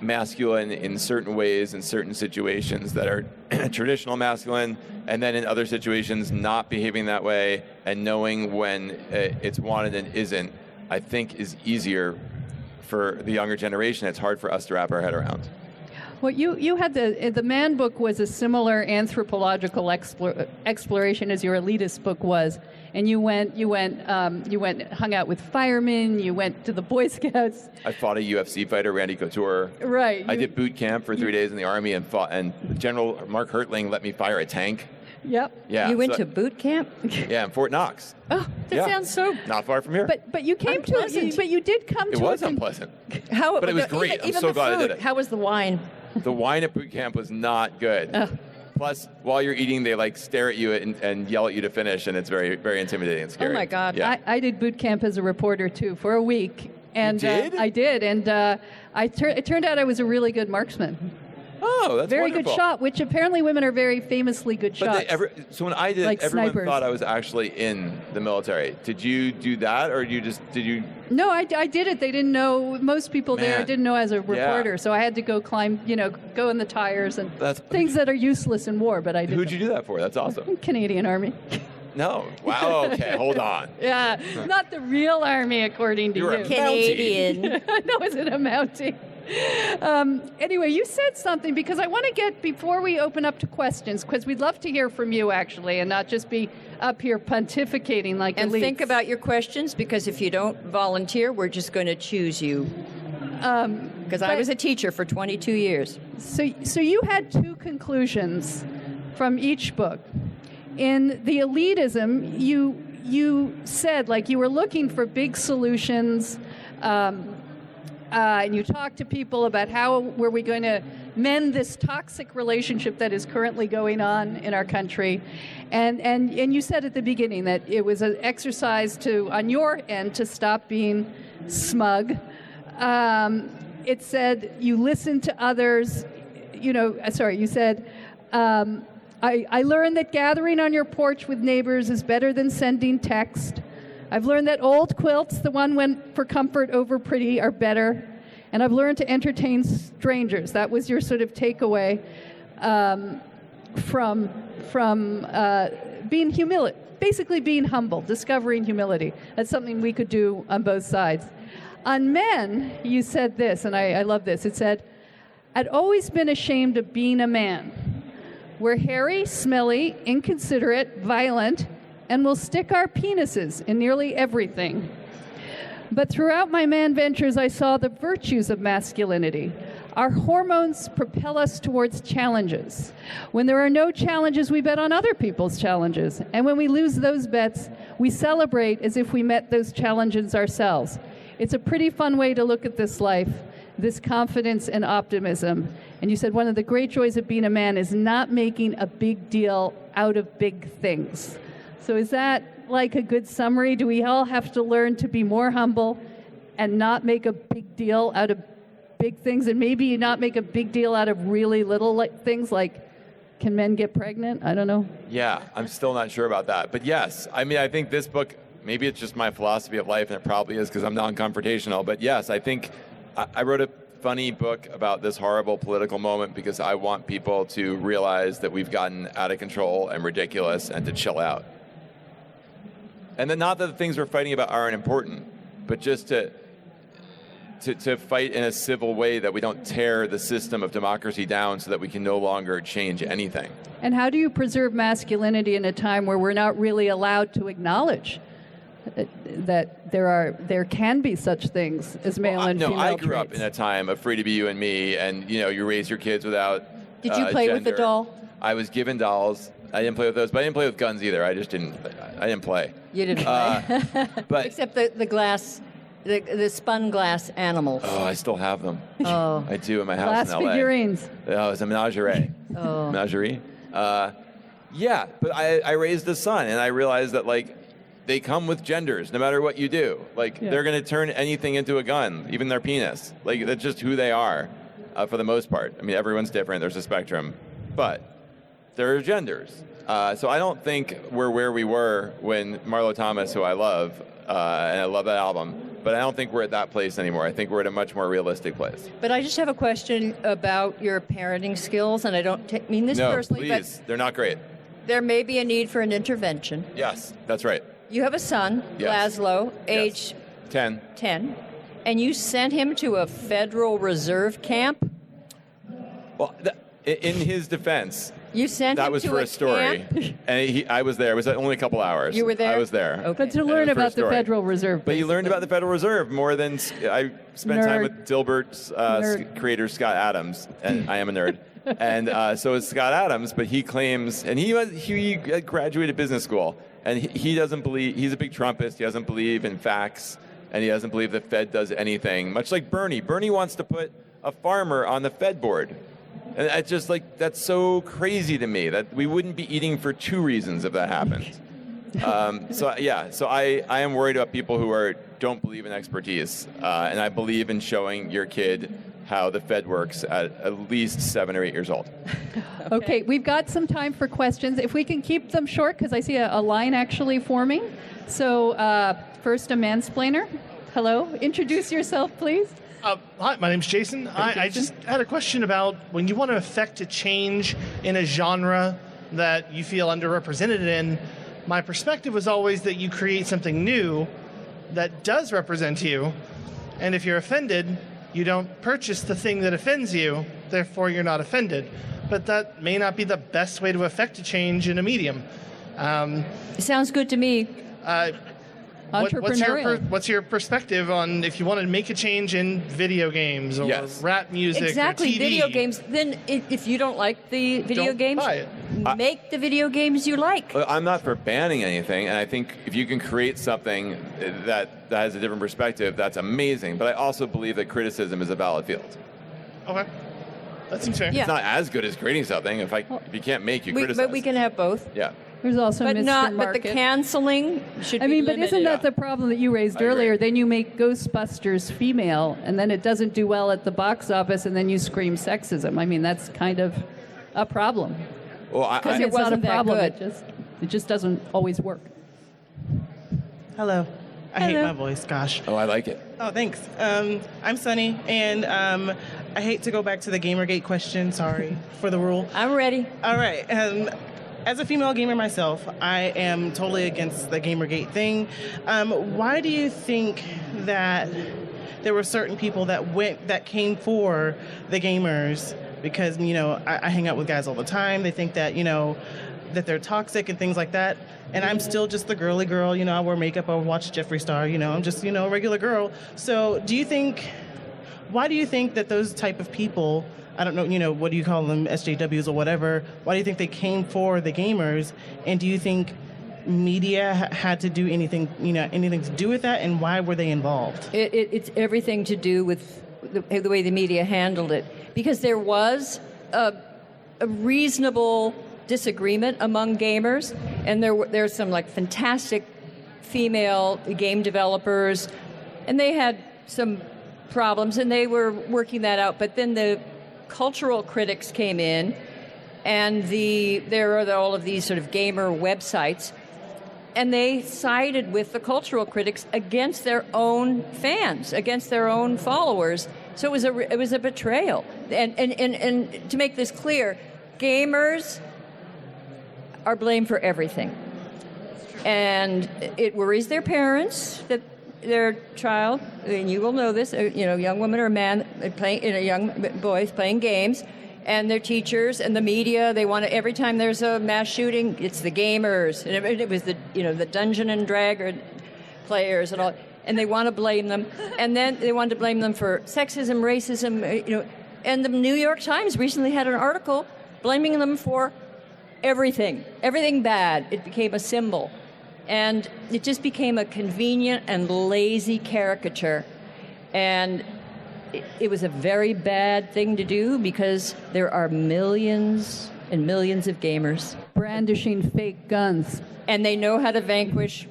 S3: masculine in certain ways, in certain situations that are traditional masculine, and then in other situations not behaving that way, and knowing when it's wanted and isn't, I think is easier for the younger generation. It's hard for us to wrap our head around.
S2: Well, you had the Man book was a similar anthropological exploration as your Elitist book was, and you went, hung out with firemen. You went to the Boy Scouts.
S3: I fought a UFC fighter, Randy Couture.
S2: Right.
S3: I did boot camp for 3 days in the Army and fought. And General Mark Hertling let me fire a tank.
S2: Yep.
S3: Yeah.
S1: You went to boot camp?
S3: Yeah, in Fort Knox.
S1: Oh, that sounds so.
S3: Not far from here.
S2: But you came
S1: unpleasant.
S2: but you did come
S3: it
S2: to.
S3: It was unpleasant.
S1: But
S3: it was great. I'm so glad I did it.
S1: How was the wine?
S3: The wine at boot camp was not good. Plus, while you're eating, they stare at you and yell at you to finish, and it's very, very intimidating and scary.
S1: Oh my God!
S3: Yeah.
S2: I did boot camp as a reporter too for a week, and
S3: you did?
S2: I did, and it turned out I was a really good marksman.
S3: Oh, that's
S2: very
S3: wonderful.
S2: good shot, which apparently women are very famously good shots.
S3: So when I did,
S2: like
S3: everyone
S2: snipers.
S3: thought I was actually in the military. Did you do that, or did you?
S2: No, I did it. They didn't know. Most people there
S3: Man.
S2: didn't know as a reporter,
S3: Yeah.
S2: so I had to go climb, go in the tires and
S3: That's-
S2: things that are useless in war. But I did.
S3: Who'd you do that for? That's awesome.
S2: Canadian Army.
S3: No. Wow. Okay. Hold on.
S2: Yeah, not the real army, according to
S3: You were
S2: you.
S3: a
S1: Canadian.
S2: No, is it a Mountie? Anyway, you said something because I want to get, before we open up to questions, because we'd love to hear from you actually, and not just be up here pontificating like
S1: And
S2: elites.
S1: think about your questions, because if you don't volunteer, we're just going to choose you. Because I
S2: but-
S1: was a teacher for 22 years.
S2: So you had two conclusions from each book. In the elitism, you said like you were looking for big solutions, and you talked to people about how were we going to mend this toxic relationship that is currently going on in our country, and you said at the beginning that it was an exercise on your end to stop being smug. It said you listened to others. You said. I learned that gathering on your porch with neighbors is better than sending text. I've learned that old quilts, the one went for comfort over pretty, are better. And I've learned to entertain strangers. That was your sort of takeaway from being basically being humble, discovering humility. That's something we could do on both sides. On men, you said this, and I love this. It said, I'd always been ashamed of being a man. We're hairy, smelly, inconsiderate, violent, and will stick our penises in nearly everything. But throughout my man ventures, I saw the virtues of masculinity. Our hormones propel us towards challenges. When there are no challenges, we bet on other people's challenges. And when we lose those bets, we celebrate as if we met those challenges ourselves. It's a pretty fun way to look at this life, this confidence and optimism. And you said one of the great joys of being a man is not making a big deal out of big things. So is that like a good summary? Do we all have to learn to be more humble and not make a big deal out of big things, and maybe not make a big deal out of really little things like, can men get pregnant? I don't know.
S3: Yeah, I'm still not sure about that. But yes, I mean, I think this book, maybe it's just my philosophy of life, and it probably is because I'm non-confrontational. But yes, I think I wrote a funny book about this horrible political moment because I want people to realize that we've gotten out of control and ridiculous and to chill out. And then not that the things we're fighting about aren't important, but just to fight in a civil way that we don't tear the system of democracy down so that we can no longer change anything.
S2: And how do you preserve masculinity in a time where we're not really allowed to acknowledge that there can be such things as male and female
S3: I grew
S2: traits?
S3: up in a time of free to be you and me, and you raise your kids without
S1: Did you play with the
S3: gender.
S1: doll?
S3: I was given dolls. I didn't play with those, but I didn't play with guns either. I didn't play.
S1: You didn't play.
S3: But
S1: Except the glass, the spun glass animals.
S3: oh, I still have them.
S1: Oh.
S3: I do in my house
S2: Glass
S3: in LA.
S2: figurines.
S3: Oh, it's a menagerie.
S1: Oh.
S3: Menagerie. Yeah, but I raised a son, and I realized that they come with genders, no matter what you do. They're going to turn anything into a gun, even their penis. That's just who they are, for the most part. I mean, everyone's different. There's a spectrum, but there are genders. So I don't think we're where we were when Marlo Thomas, who I love, and I love that album, but I don't think we're at that place anymore. I think we're at a much more realistic place.
S1: But I just have a question about your parenting skills, and I don't mean this
S3: No,
S1: personally,
S3: please, they're not great.
S1: but there may be a need for an intervention.
S3: Yes, that's right.
S1: You have a son,
S3: Yes.
S1: Laszlo,
S3: Yes.
S1: age
S3: 10.
S1: 10, and you sent him to a Federal Reserve camp?
S3: Well, in his defense,
S1: You sent
S3: that
S1: him
S3: was
S1: to
S3: for a story,
S1: camp?
S3: and I was there. It was only a couple hours.
S1: You were there?
S3: I was there.
S1: Okay.
S2: But to
S3: And
S2: learn
S3: it was for a
S2: about the
S3: story.
S2: Federal Reserve.
S3: But you learned about the Federal Reserve more than I spent time
S2: Nerd.
S3: with Dilbert's
S2: Nerd.
S3: creator Scott Adams, and I am a nerd. And so is Scott Adams, but he claims, and he graduated business school, and he doesn't believe, he's a big Trumpist, he doesn't believe in facts, and he doesn't believe the Fed does anything, much like Bernie. Bernie wants to put a farmer on the Fed board. And it's just that's so crazy to me that we wouldn't be eating for two reasons if that happened. So I am worried about people who don't believe in expertise, and I believe in showing your kid how the Fed works at least 7 or 8 years old.
S2: Okay, we've got some time for questions. If we can keep them short, because I see a line actually forming. So first, a mansplainer. Hello, introduce yourself, please.
S4: Hi, my name's Jason. I just had a question about when you want to affect a change in a genre that you feel underrepresented in. My perspective was always that you create something new that does represent you, and if you're offended, you don't purchase the thing that offends you, therefore you're not offended. But that may not be the best way to affect a change in a medium.
S1: Sounds good to me.
S2: Entrepreneurial.
S4: What's your perspective on if you want to make a change in video games or
S3: Yes.
S4: rap music
S1: Exactly,
S4: or TV?
S1: video games. Then if you don't like the video
S4: Don't
S1: games,
S4: buy it.
S1: make the video games you like.
S3: I'm not for banning anything, and I think if you can create something that has a different perspective, that's amazing. But I also believe that criticism is a valid field.
S4: Okay. That seems fair.
S1: Yeah.
S3: It's not as good as creating something. If you can't make, you criticize.
S1: But we can have both.
S3: Yeah.
S2: There's also
S1: But
S2: Mr.
S1: not. But
S2: Market.
S1: the canceling should
S2: I
S1: be
S2: mean, but
S1: limited.
S2: isn't that the problem that you raised
S3: I agree.
S2: earlier? Then you make Ghostbusters female, and then it doesn't do well at the box office, and then you scream sexism. I mean, that's kind of a problem.
S3: Well,
S1: Because
S2: It's not a
S1: wasn't that
S2: problem.
S1: good.
S2: It just doesn't always work.
S5: Hello. I hate
S1: Hello.
S5: my voice, gosh.
S3: I like it.
S5: Oh, thanks. I'm Sunny, and I hate to go back to the gamergate question. Sorry for the rule.
S1: I'm ready.
S5: All right. As a female gamer myself, I am totally against the gamergate thing. Why do you think that there were certain people that came for the gamers? Because I hang out with guys all the time. They think that that they're toxic and things like that. And I'm still just the girly girl. I wear makeup. I watch Jeffree Star. I'm just a regular girl. So why do you think that those type of people, I don't know, what do you call them, SJWs or whatever, why do you think they came for the gamers? And do you think media had to do anything to do with that? And why were they involved?
S1: It's everything to do with the way the media handled it, because there was a reasonable disagreement among gamers, and there's some fantastic female game developers, and they had some problems, and they were working that out. But then the cultural critics came in, and there are all of these sort of gamer websites, and they sided with the cultural critics against their own fans, against their own followers. So it was a betrayal. And to make this clear, gamers are blamed for everything, and it worries their parents that their child, and you will know this, young woman or man playing, young boys playing games, and their teachers and the media, they want to, every time there's a mass shooting, it's the gamers, and it was the Dungeon and Dragon players and all, and they want to blame them, and then they want to blame them for sexism, racism, and the New York Times recently had an article blaming them for everything bad. It became a symbol. And it just became a convenient and lazy caricature. And it was a very bad thing to do, because there are millions and millions of gamers.
S2: Brandishing fake guns.
S1: And they know how to vanquish,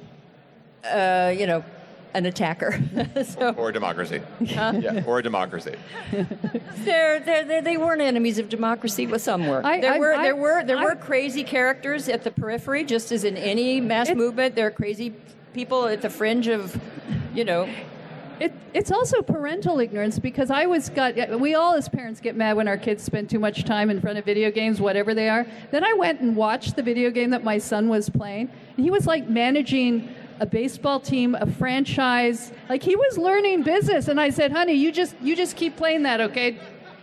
S1: an attacker.
S3: Or democracy. Yeah, or democracy.
S1: They weren't enemies of democracy, but some were. There were crazy characters at the periphery, just as in any mass movement. There are crazy people at the fringe of,
S2: It's also parental ignorance, because we all as parents get mad when our kids spend too much time in front of video games, whatever they are. Then I went and watched the video game that my son was playing, and he was managing a baseball team, a franchise. He was learning business, and I said, honey, you just keep playing that, okay?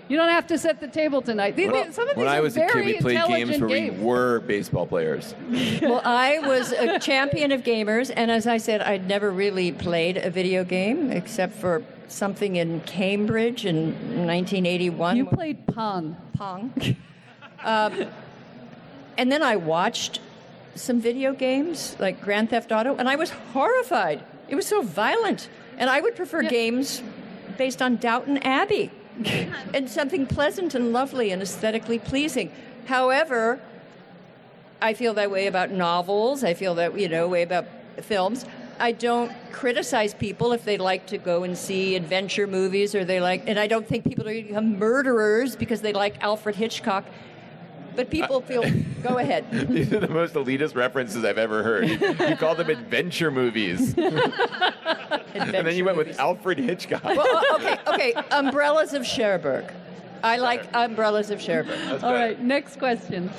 S2: You don't have to set the table tonight. Some of these
S3: When I was a kid, we played games where we
S2: games.
S3: were baseball players.
S1: Well, I was a champion of gamers, and as I said, I'd never really played a video game except for something in Cambridge in 1981.
S2: You played Pong.
S1: And then I watched some video games like Grand Theft Auto, and I was horrified. It was so violent, and I would prefer games based on Downton Abbey and something pleasant and lovely and aesthetically pleasing. However, I feel that way about novels. I feel that way about films. I don't criticize people if they like to go and see adventure movies or and I don't think people are going to become murderers because they like Alfred Hitchcock. But people feel, go ahead.
S3: These are the most elitist references I've ever heard. You call them adventure movies. And then you went with Alfred Hitchcock.
S1: Well, okay. Umbrellas of Cherbourg. I like Umbrellas of Cherbourg.
S2: All right, next question.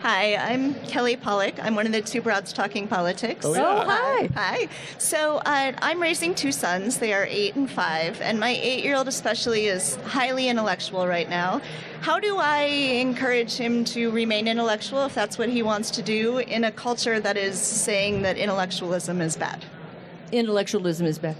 S6: Hi, I'm Kelly Pollock. I'm one of the two broads talking politics.
S3: Oh, yeah.
S1: Oh, hi.
S6: Hi. So I'm raising two sons. They are 8 and 5, and my 8-year-old especially is highly intellectual right now. How do I encourage him to remain intellectual if that's what he wants to do in a culture that is saying that intellectualism is bad?
S1: Intellectualism is bad.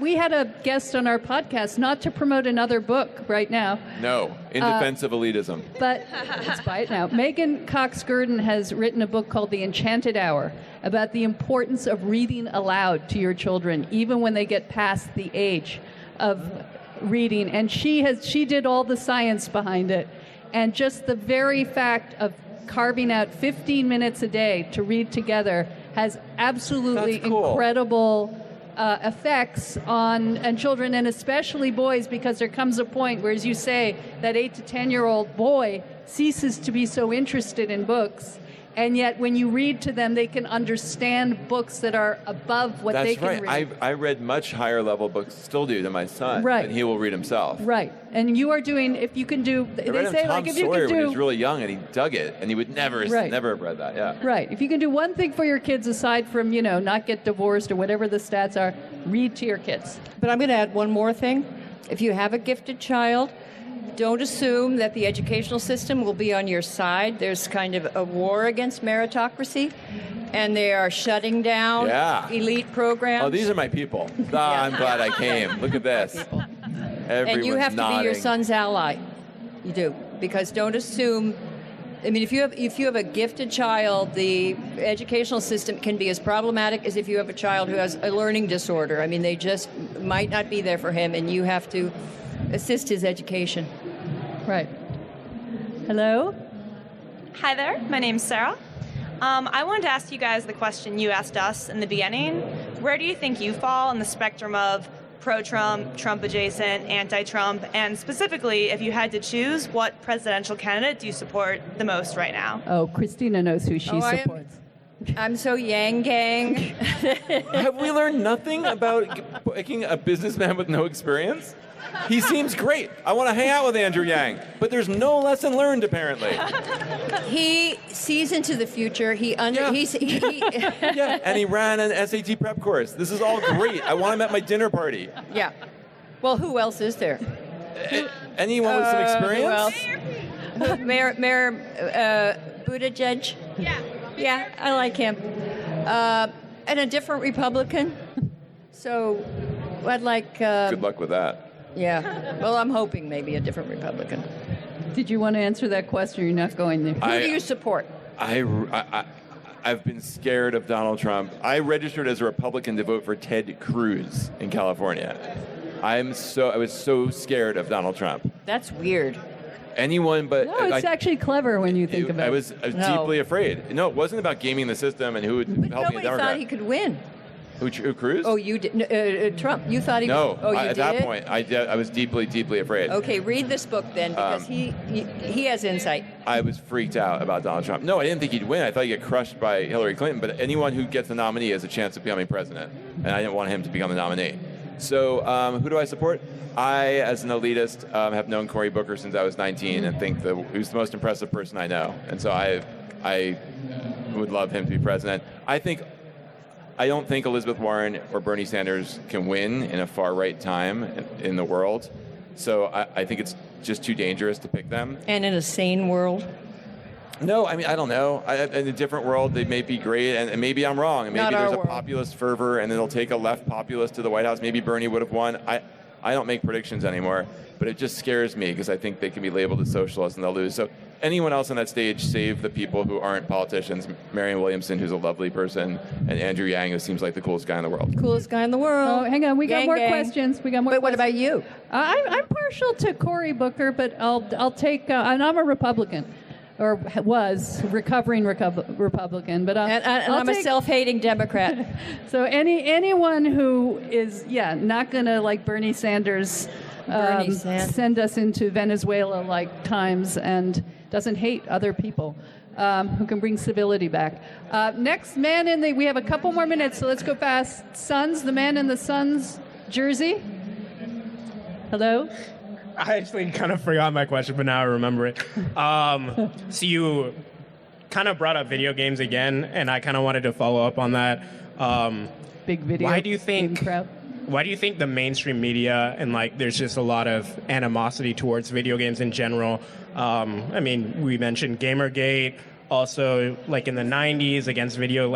S2: We had a guest on our podcast, not to promote another book right now,
S3: No, in defense of elitism.
S2: but let's buy it now. Megan Cox-Gurdon has written a book called The Enchanted Hour about the importance of reading aloud to your children, even when they get past the age of reading. And she did all the science behind it. And just the very fact of carving out 15 minutes a day to read together has absolutely
S3: That's cool.
S2: incredible effects on children, and especially boys, because there comes a point where, as you say, that 8 to 10-year-old boy ceases to be so interested in books, and yet when you read to them, they can understand books that are above what they
S3: That's
S2: can
S3: right.
S2: read.
S3: I read much higher level books, still do, to my son.
S2: Right.
S3: And he will read himself.
S2: Right, and you are doing. If you can do,
S3: I
S2: they
S3: read him
S2: say
S3: Tom
S2: like if you
S3: Sawyer
S2: can
S3: when he was
S2: do.
S3: really young, and he dug it, and he would never
S2: Right.
S3: have read that. Yeah.
S2: Right. If you can do one thing for your kids aside from, not get divorced or whatever the stats are, read to your kids.
S1: But I'm going to add one more thing. If you have a gifted child, don't assume that the educational system will be on your side. There's kind of a war against meritocracy, and they are shutting down
S3: Yeah.
S1: elite programs.
S3: Oh, these are my people. I'm glad I came. Look at this. Everyone's
S1: and you have to be your
S3: nodding.
S1: son's ally. You do, because don't assume. I mean, if you have a gifted child, the educational system can be as problematic as if you have a child who has a learning disorder. I mean, they just might not be there for him, and you have to assist his education.
S2: Right. Hello?
S7: Hi there, my name's Sarah. I wanted to ask you guys the question you asked us in the beginning. Where do you think you fall on the spectrum of pro-Trump, Trump-adjacent, anti-Trump, and specifically, if you had to choose, what presidential candidate do you support the most right now?
S2: Oh, Christina knows who she
S1: I am-
S2: supports.
S1: I'm so Yang Gang.
S3: Have we learned nothing about picking a businessman with no experience? He seems great. I want to hang out with Andrew Yang, but there's no lesson learned apparently.
S1: He sees into the future.
S3: Yeah.
S1: Yeah.
S3: And he ran an SAT prep course. This is all great. I want him at my dinner party.
S1: Yeah. Well, who else is there?
S3: Anyone with some experience?
S1: Who else? Mayor Buttigieg. Yeah, I like him. And a different Republican. So I'd like.
S3: Good luck with that.
S1: Yeah. Well, I'm hoping maybe a different Republican.
S2: Did you want to answer that question? Or you're not going there.
S1: Who do you support?
S3: I've been scared of Donald Trump. I registered as a Republican to vote for Ted Cruz in California. I was so scared of Donald Trump.
S1: That's weird.
S3: Anyone but
S2: No, it's actually clever when you think about it.
S3: I was
S1: No.
S3: deeply afraid. No, it wasn't about gaming the system and who would
S1: But
S3: help me
S1: nobody
S3: a Democrat.
S1: thought he could win.
S3: Who Cruz?
S1: Oh, you did. Trump. You thought he.
S3: No,
S1: Oh, you
S3: at
S1: did.
S3: that point, I was deeply, deeply afraid.
S1: Okay, read this book then, because he has insight.
S3: I was freaked out about Donald Trump. No, I didn't think he'd win. I thought he'd get crushed by Hillary Clinton. But anyone who gets the nominee has a chance of becoming president, and I didn't want him to become the nominee. So who do I support? I, as an elitist, have known Cory Booker since I was 19 and think that he's the most impressive person I know. And so I would love him to be president. I don't think Elizabeth Warren or Bernie Sanders can win in a far-right time in the world. So I think it's just too dangerous to pick them.
S1: And in a sane world.
S3: No, I mean, I don't know. In a different world, they may be great, and maybe I'm wrong. And maybe
S1: Not our
S3: there's a
S1: world.
S3: populist fervor, and it'll take a left populist to the White House. Maybe Bernie would have won. I don't make predictions anymore, but it just scares me because I think they can be labeled as socialists and they'll lose. So anyone else on that stage, save the people who aren't politicians. Marianne Williamson, who's a lovely person, and Andrew Yang, who seems like the coolest guy in the world.
S1: Coolest guy in the world.
S2: Oh, hang on. We got
S1: Gang,
S2: more
S1: gang.
S2: questions. We got more.
S1: But what
S2: questions.
S1: about you?
S2: I'm partial to Cory Booker, but I'll take. And I'm a Republican. or was recovering Republican. But
S1: And
S2: I'll
S1: I'm a
S2: take-
S1: self-hating Democrat.
S2: So anyone who is not going to, like Bernie Sanders,
S1: Bernie Sanders.
S2: send us into Venezuela-like times and doesn't hate other people, who can bring civility back. Next, we have a couple more minutes, so let's go fast. Suns, the man in the Suns jersey. Hello?
S8: I actually kind of forgot my question, but now I remember it. So you kind of brought up video games again, and I kind of wanted to follow up on that.
S2: Big video.
S8: Why do you think?
S2: game crowd.
S8: Why do you think the mainstream media and there's just a lot of animosity towards video games in general? I mean, we mentioned gamergate, also in the '90s against video,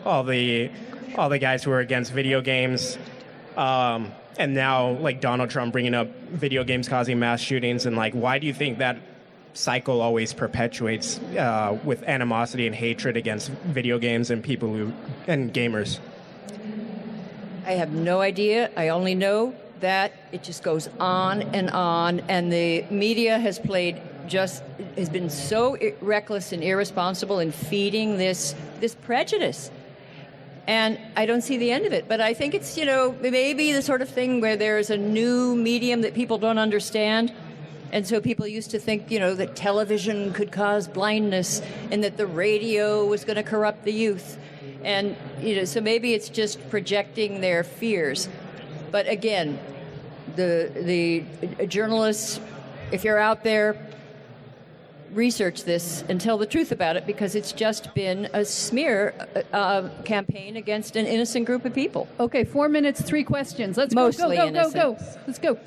S8: all the guys who were against video games. And now, Donald Trump bringing up video games causing mass shootings, and why do you think that cycle always perpetuates with animosity and hatred against video games and and gamers?
S1: I have no idea. I only know that it just goes on, and the media has been so reckless and irresponsible in feeding this prejudice. And I don't see the end of it. But I think it's, maybe the sort of thing where there's a new medium that people don't understand. And so people used to think, that television could cause blindness and that the radio was going to corrupt the youth. And, so maybe it's just projecting their fears. But again, the journalists, if you're out there, research this and tell the truth about it, because it's just been a smear campaign against an innocent group of people.
S2: Okay, 4 minutes, 3 questions. Let's
S1: Mostly
S2: go.
S1: innocent.
S2: Let's go.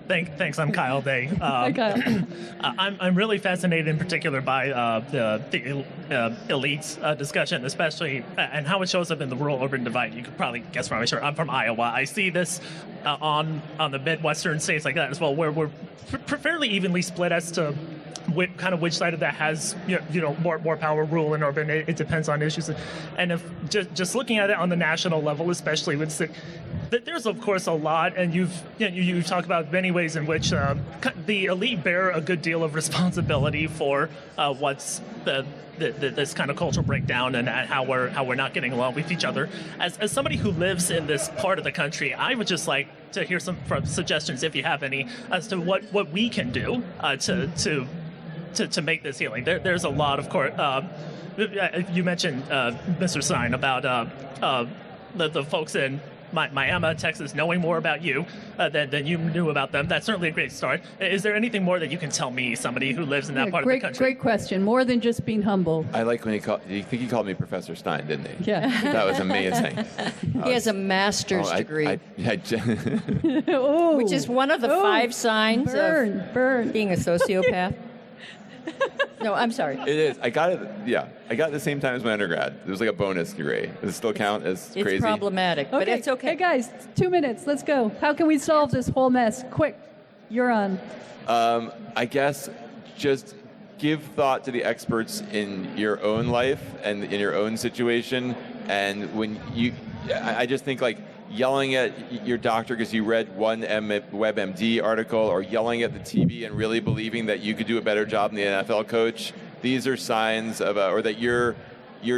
S9: Thanks. I'm Kyle Day.
S2: Hi, Kyle.
S9: I'm really fascinated in particular by the elites discussion, especially and how it shows up in the rural-urban divide. You could probably guess from I'm from Iowa. I see this on the Midwestern states like that as well, where we're fairly evenly split as to which side of that has more power, rural and urban. It depends on issues, and if just looking at it on the national level, especially with there's of course a lot, and you've talked about many ways in which the elite bear a good deal of responsibility for what's this kind of cultural breakdown and how we're not getting along with each other. As somebody who lives in this part of the country, I would just like to hear some suggestions, if you have any, as to what we can do to make this healing. There's a lot, of course. You mentioned Mr. Stein about the folks in Miami, Texas, knowing more about you than you knew about them. That's certainly a great start. Is there anything more that you can tell me, somebody who lives in that part of the country?
S2: Great question. More than just being humble.
S3: I like when he called me Professor Stein, didn't he?
S2: Yeah.
S3: That was amazing.
S1: He has a master's degree,
S2: Oh,
S1: which is one of the 5 signs of being a sociopath. No, I'm sorry.
S3: It is. I got it. Yeah, I got it the same time as my undergrad. It was like a bonus degray. Does it still count as crazy?
S1: It's problematic, but it's okay.
S2: Hey guys, 2 minutes. Let's go. How can we solve this whole mess? Quick, you're on.
S3: I guess just give thought to the experts in your own life and in your own situation. And I just think yelling at your doctor because you read one WebMD article, or yelling at the TV and really believing that you could do a better job than the NFL coach. These are signs of, or that your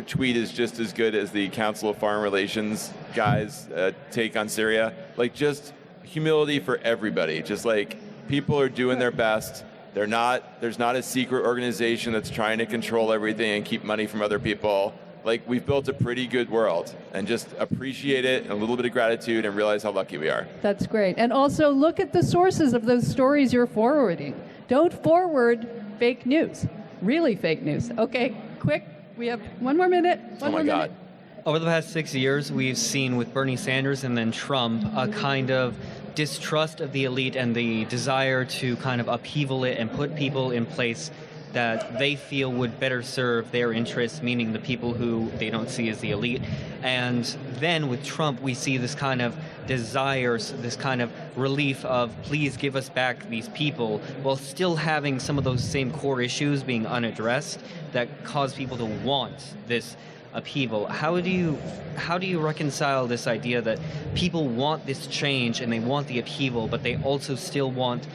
S3: tweet is just as good as the Council of Foreign Relations guys' take on Syria. Just humility for everybody. Just people are doing their best. There's not a secret organization that's trying to control everything and keep money from other people. We've built a pretty good world, and just appreciate it, and a little bit of gratitude, and realize how lucky we are.
S2: That's great. And also look at the sources of those stories you're forwarding. Don't forward fake news. Really fake news. Okay, quick. We have 1 more minute.
S3: Oh my God.
S10: Over the past 6 years, we've seen with Bernie Sanders and then Trump a kind of distrust of the elite and the desire to kind of upheaval it and put people in place that they feel would better serve their interests, meaning the people who they don't see as the elite. And then with Trump, we see this kind of desire, this kind of relief of please give us back these people, while still having some of those same core issues being unaddressed that cause people to want this upheaval. How do you reconcile this idea that people want this change and they want the upheaval, but they also still want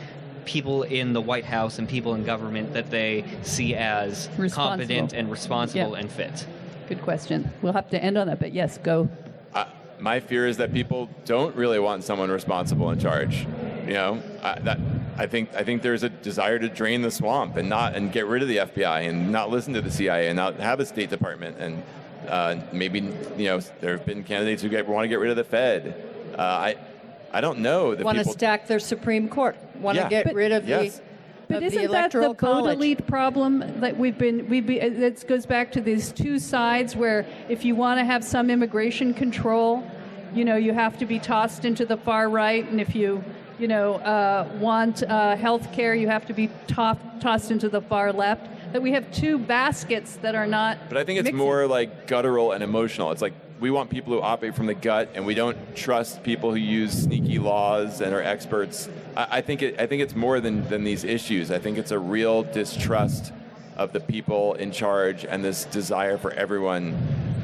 S10: people in the White House and people in government that they see as competent and responsible and fit?
S2: Good question. We'll have to end on that, but yes, go.
S3: My fear is that people don't really want someone responsible in charge. You know, I think there's a desire to drain the swamp and get rid of the FBI and not listen to the CIA and not have a State Department, and maybe there have been candidates who want to get rid of the Fed. I don't know.
S1: Want to stack their Supreme Court. Want to get rid of the.
S2: But isn't that the vote elite problem that it goes back to these two sides where if you want to have some immigration control, you have to be tossed into the far right, and if you want health care, you have to be tossed into the far left. That we have two baskets that are not.
S3: But I think it's more like guttural and emotional. It's like we want people who operate from the gut, and we don't trust people who use sneaky laws and are experts. I think it's more than these issues. I think it's a real distrust of the people in charge and this desire for everyone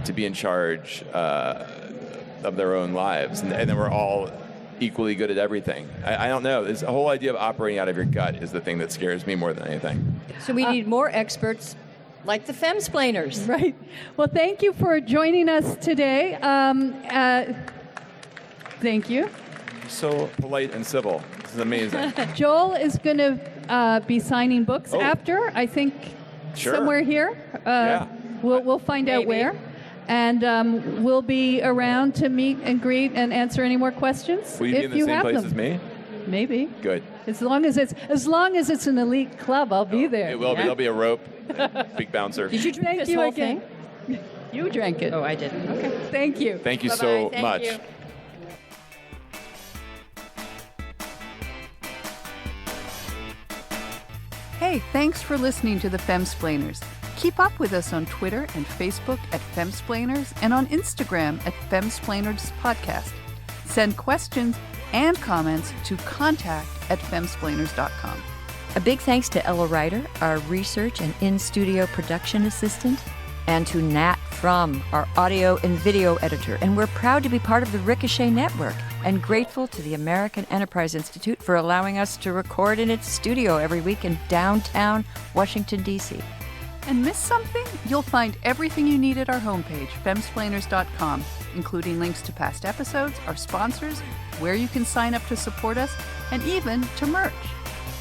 S3: to be in charge of their own lives, and then we're all equally good at everything. I don't know. This whole idea of operating out of your gut is the thing that scares me more than anything.
S1: So we need more experts like the femsplainers.
S2: Right. Well, thank you for joining us today. Thank you.
S3: So polite and civil. This is amazing.
S2: Joel is going to be signing books after, I think, somewhere here.
S3: Yeah.
S2: We'll find out where. And we'll be around to meet and greet and answer any more questions.
S3: Will you be in the same place as me?
S2: Maybe.
S3: Good.
S2: As long as it's an elite club, I'll be there.
S3: It will be. There'll be a rope, big bouncer.
S1: Did you drink this whole thing?
S2: You drank it.
S1: Oh, I did. Okay.
S2: Thank you.
S3: Thank you
S1: Bye-bye.
S3: so
S1: Thank
S3: much.
S1: you.
S11: Hey, thanks for listening to the Femsplainers. Keep up with us on Twitter and Facebook at Femsplainers and on Instagram at Femsplainers Podcast. Send questions and comments to contact@femsplainers.com.
S12: A big thanks to Ella Ryder, our research and in-studio production assistant, and to Nat Frum, our audio and video editor. And we're proud to be part of the Ricochet Network and grateful to the American Enterprise Institute for allowing us to record in its studio every week in downtown Washington, D.C.
S11: And miss something? You'll find everything you need at our homepage, femsplainers.com, including links to past episodes, our sponsors, where you can sign up to support us, and even to merch.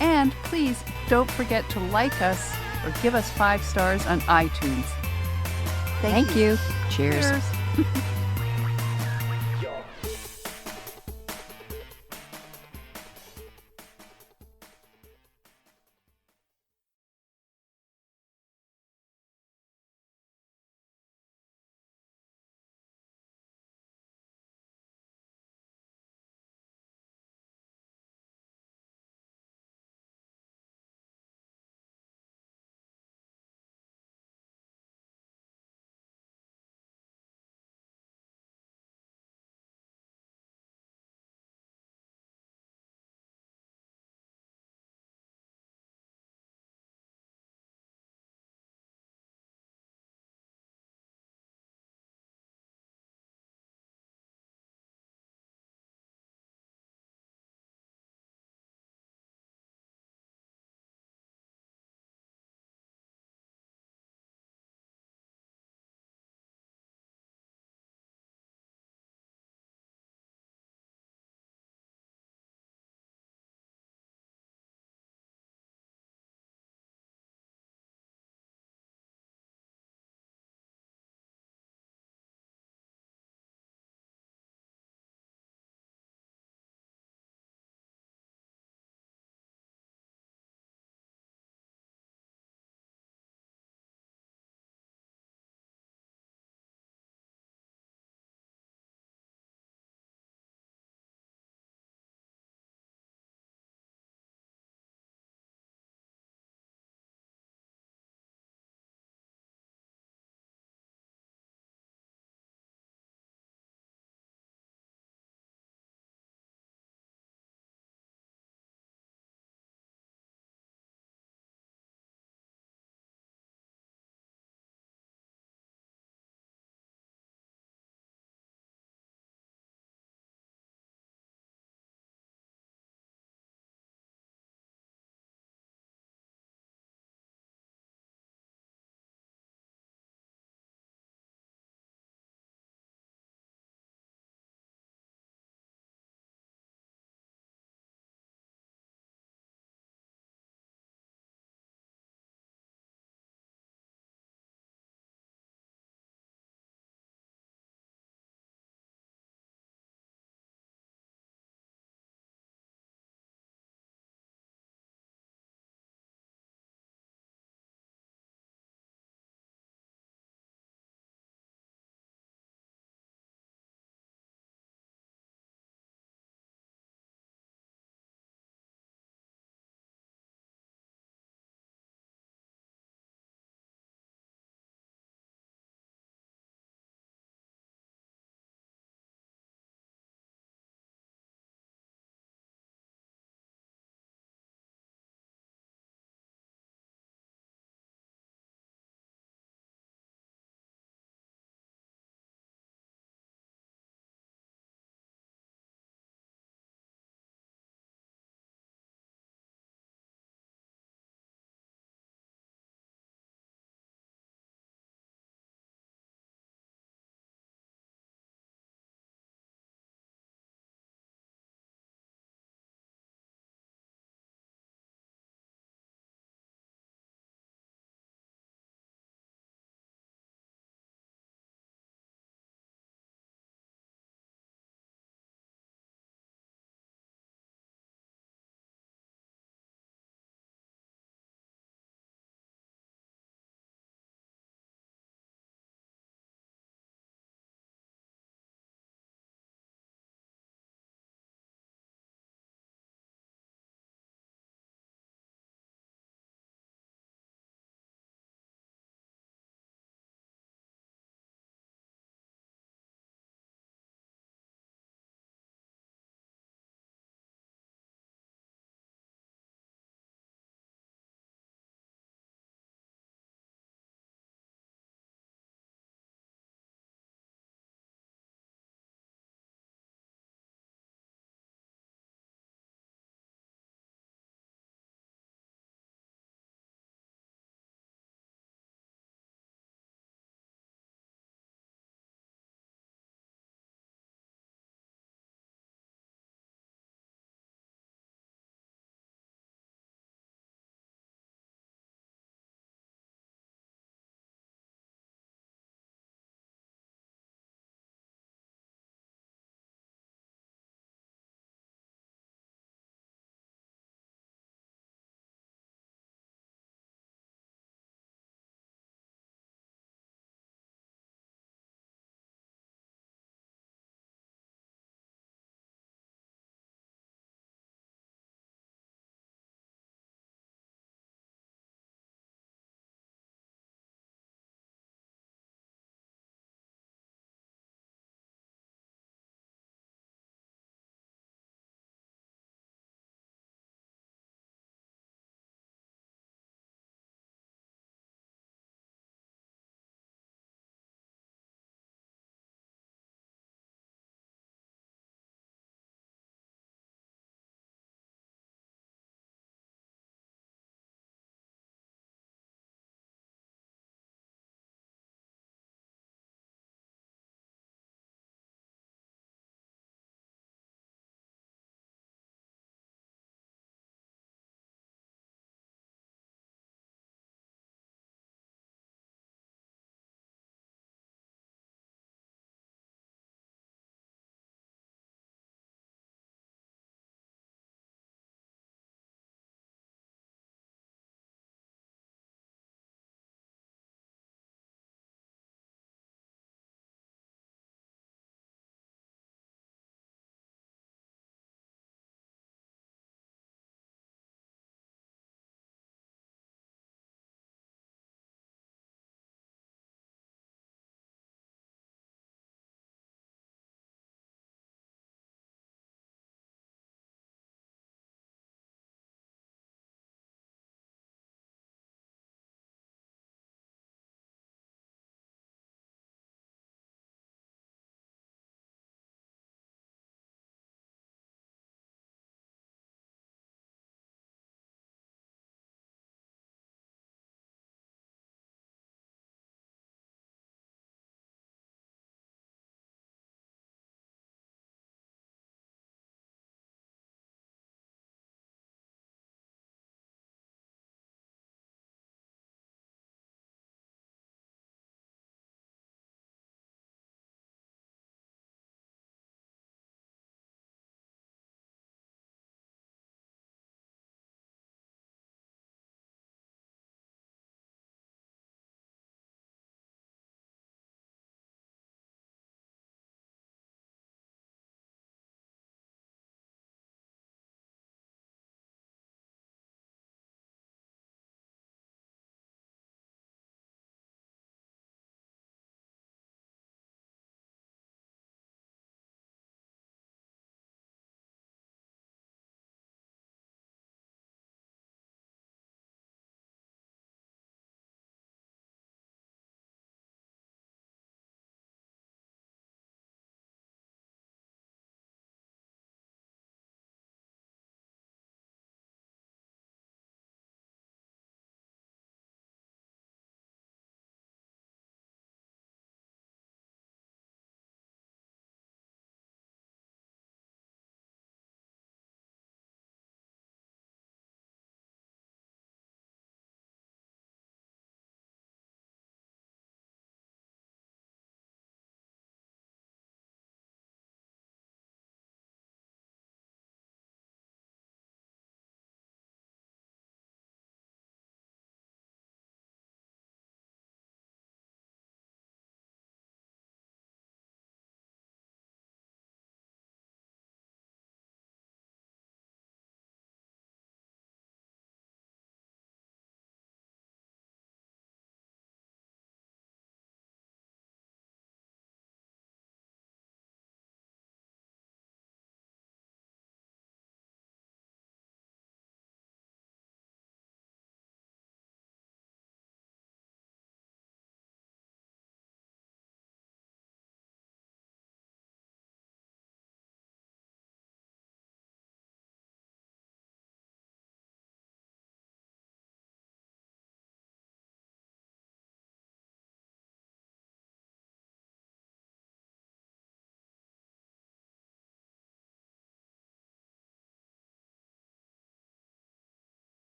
S11: And please don't forget to like us or give us 5 stars on iTunes.
S12: Thank you. Cheers.
S11: Cheers.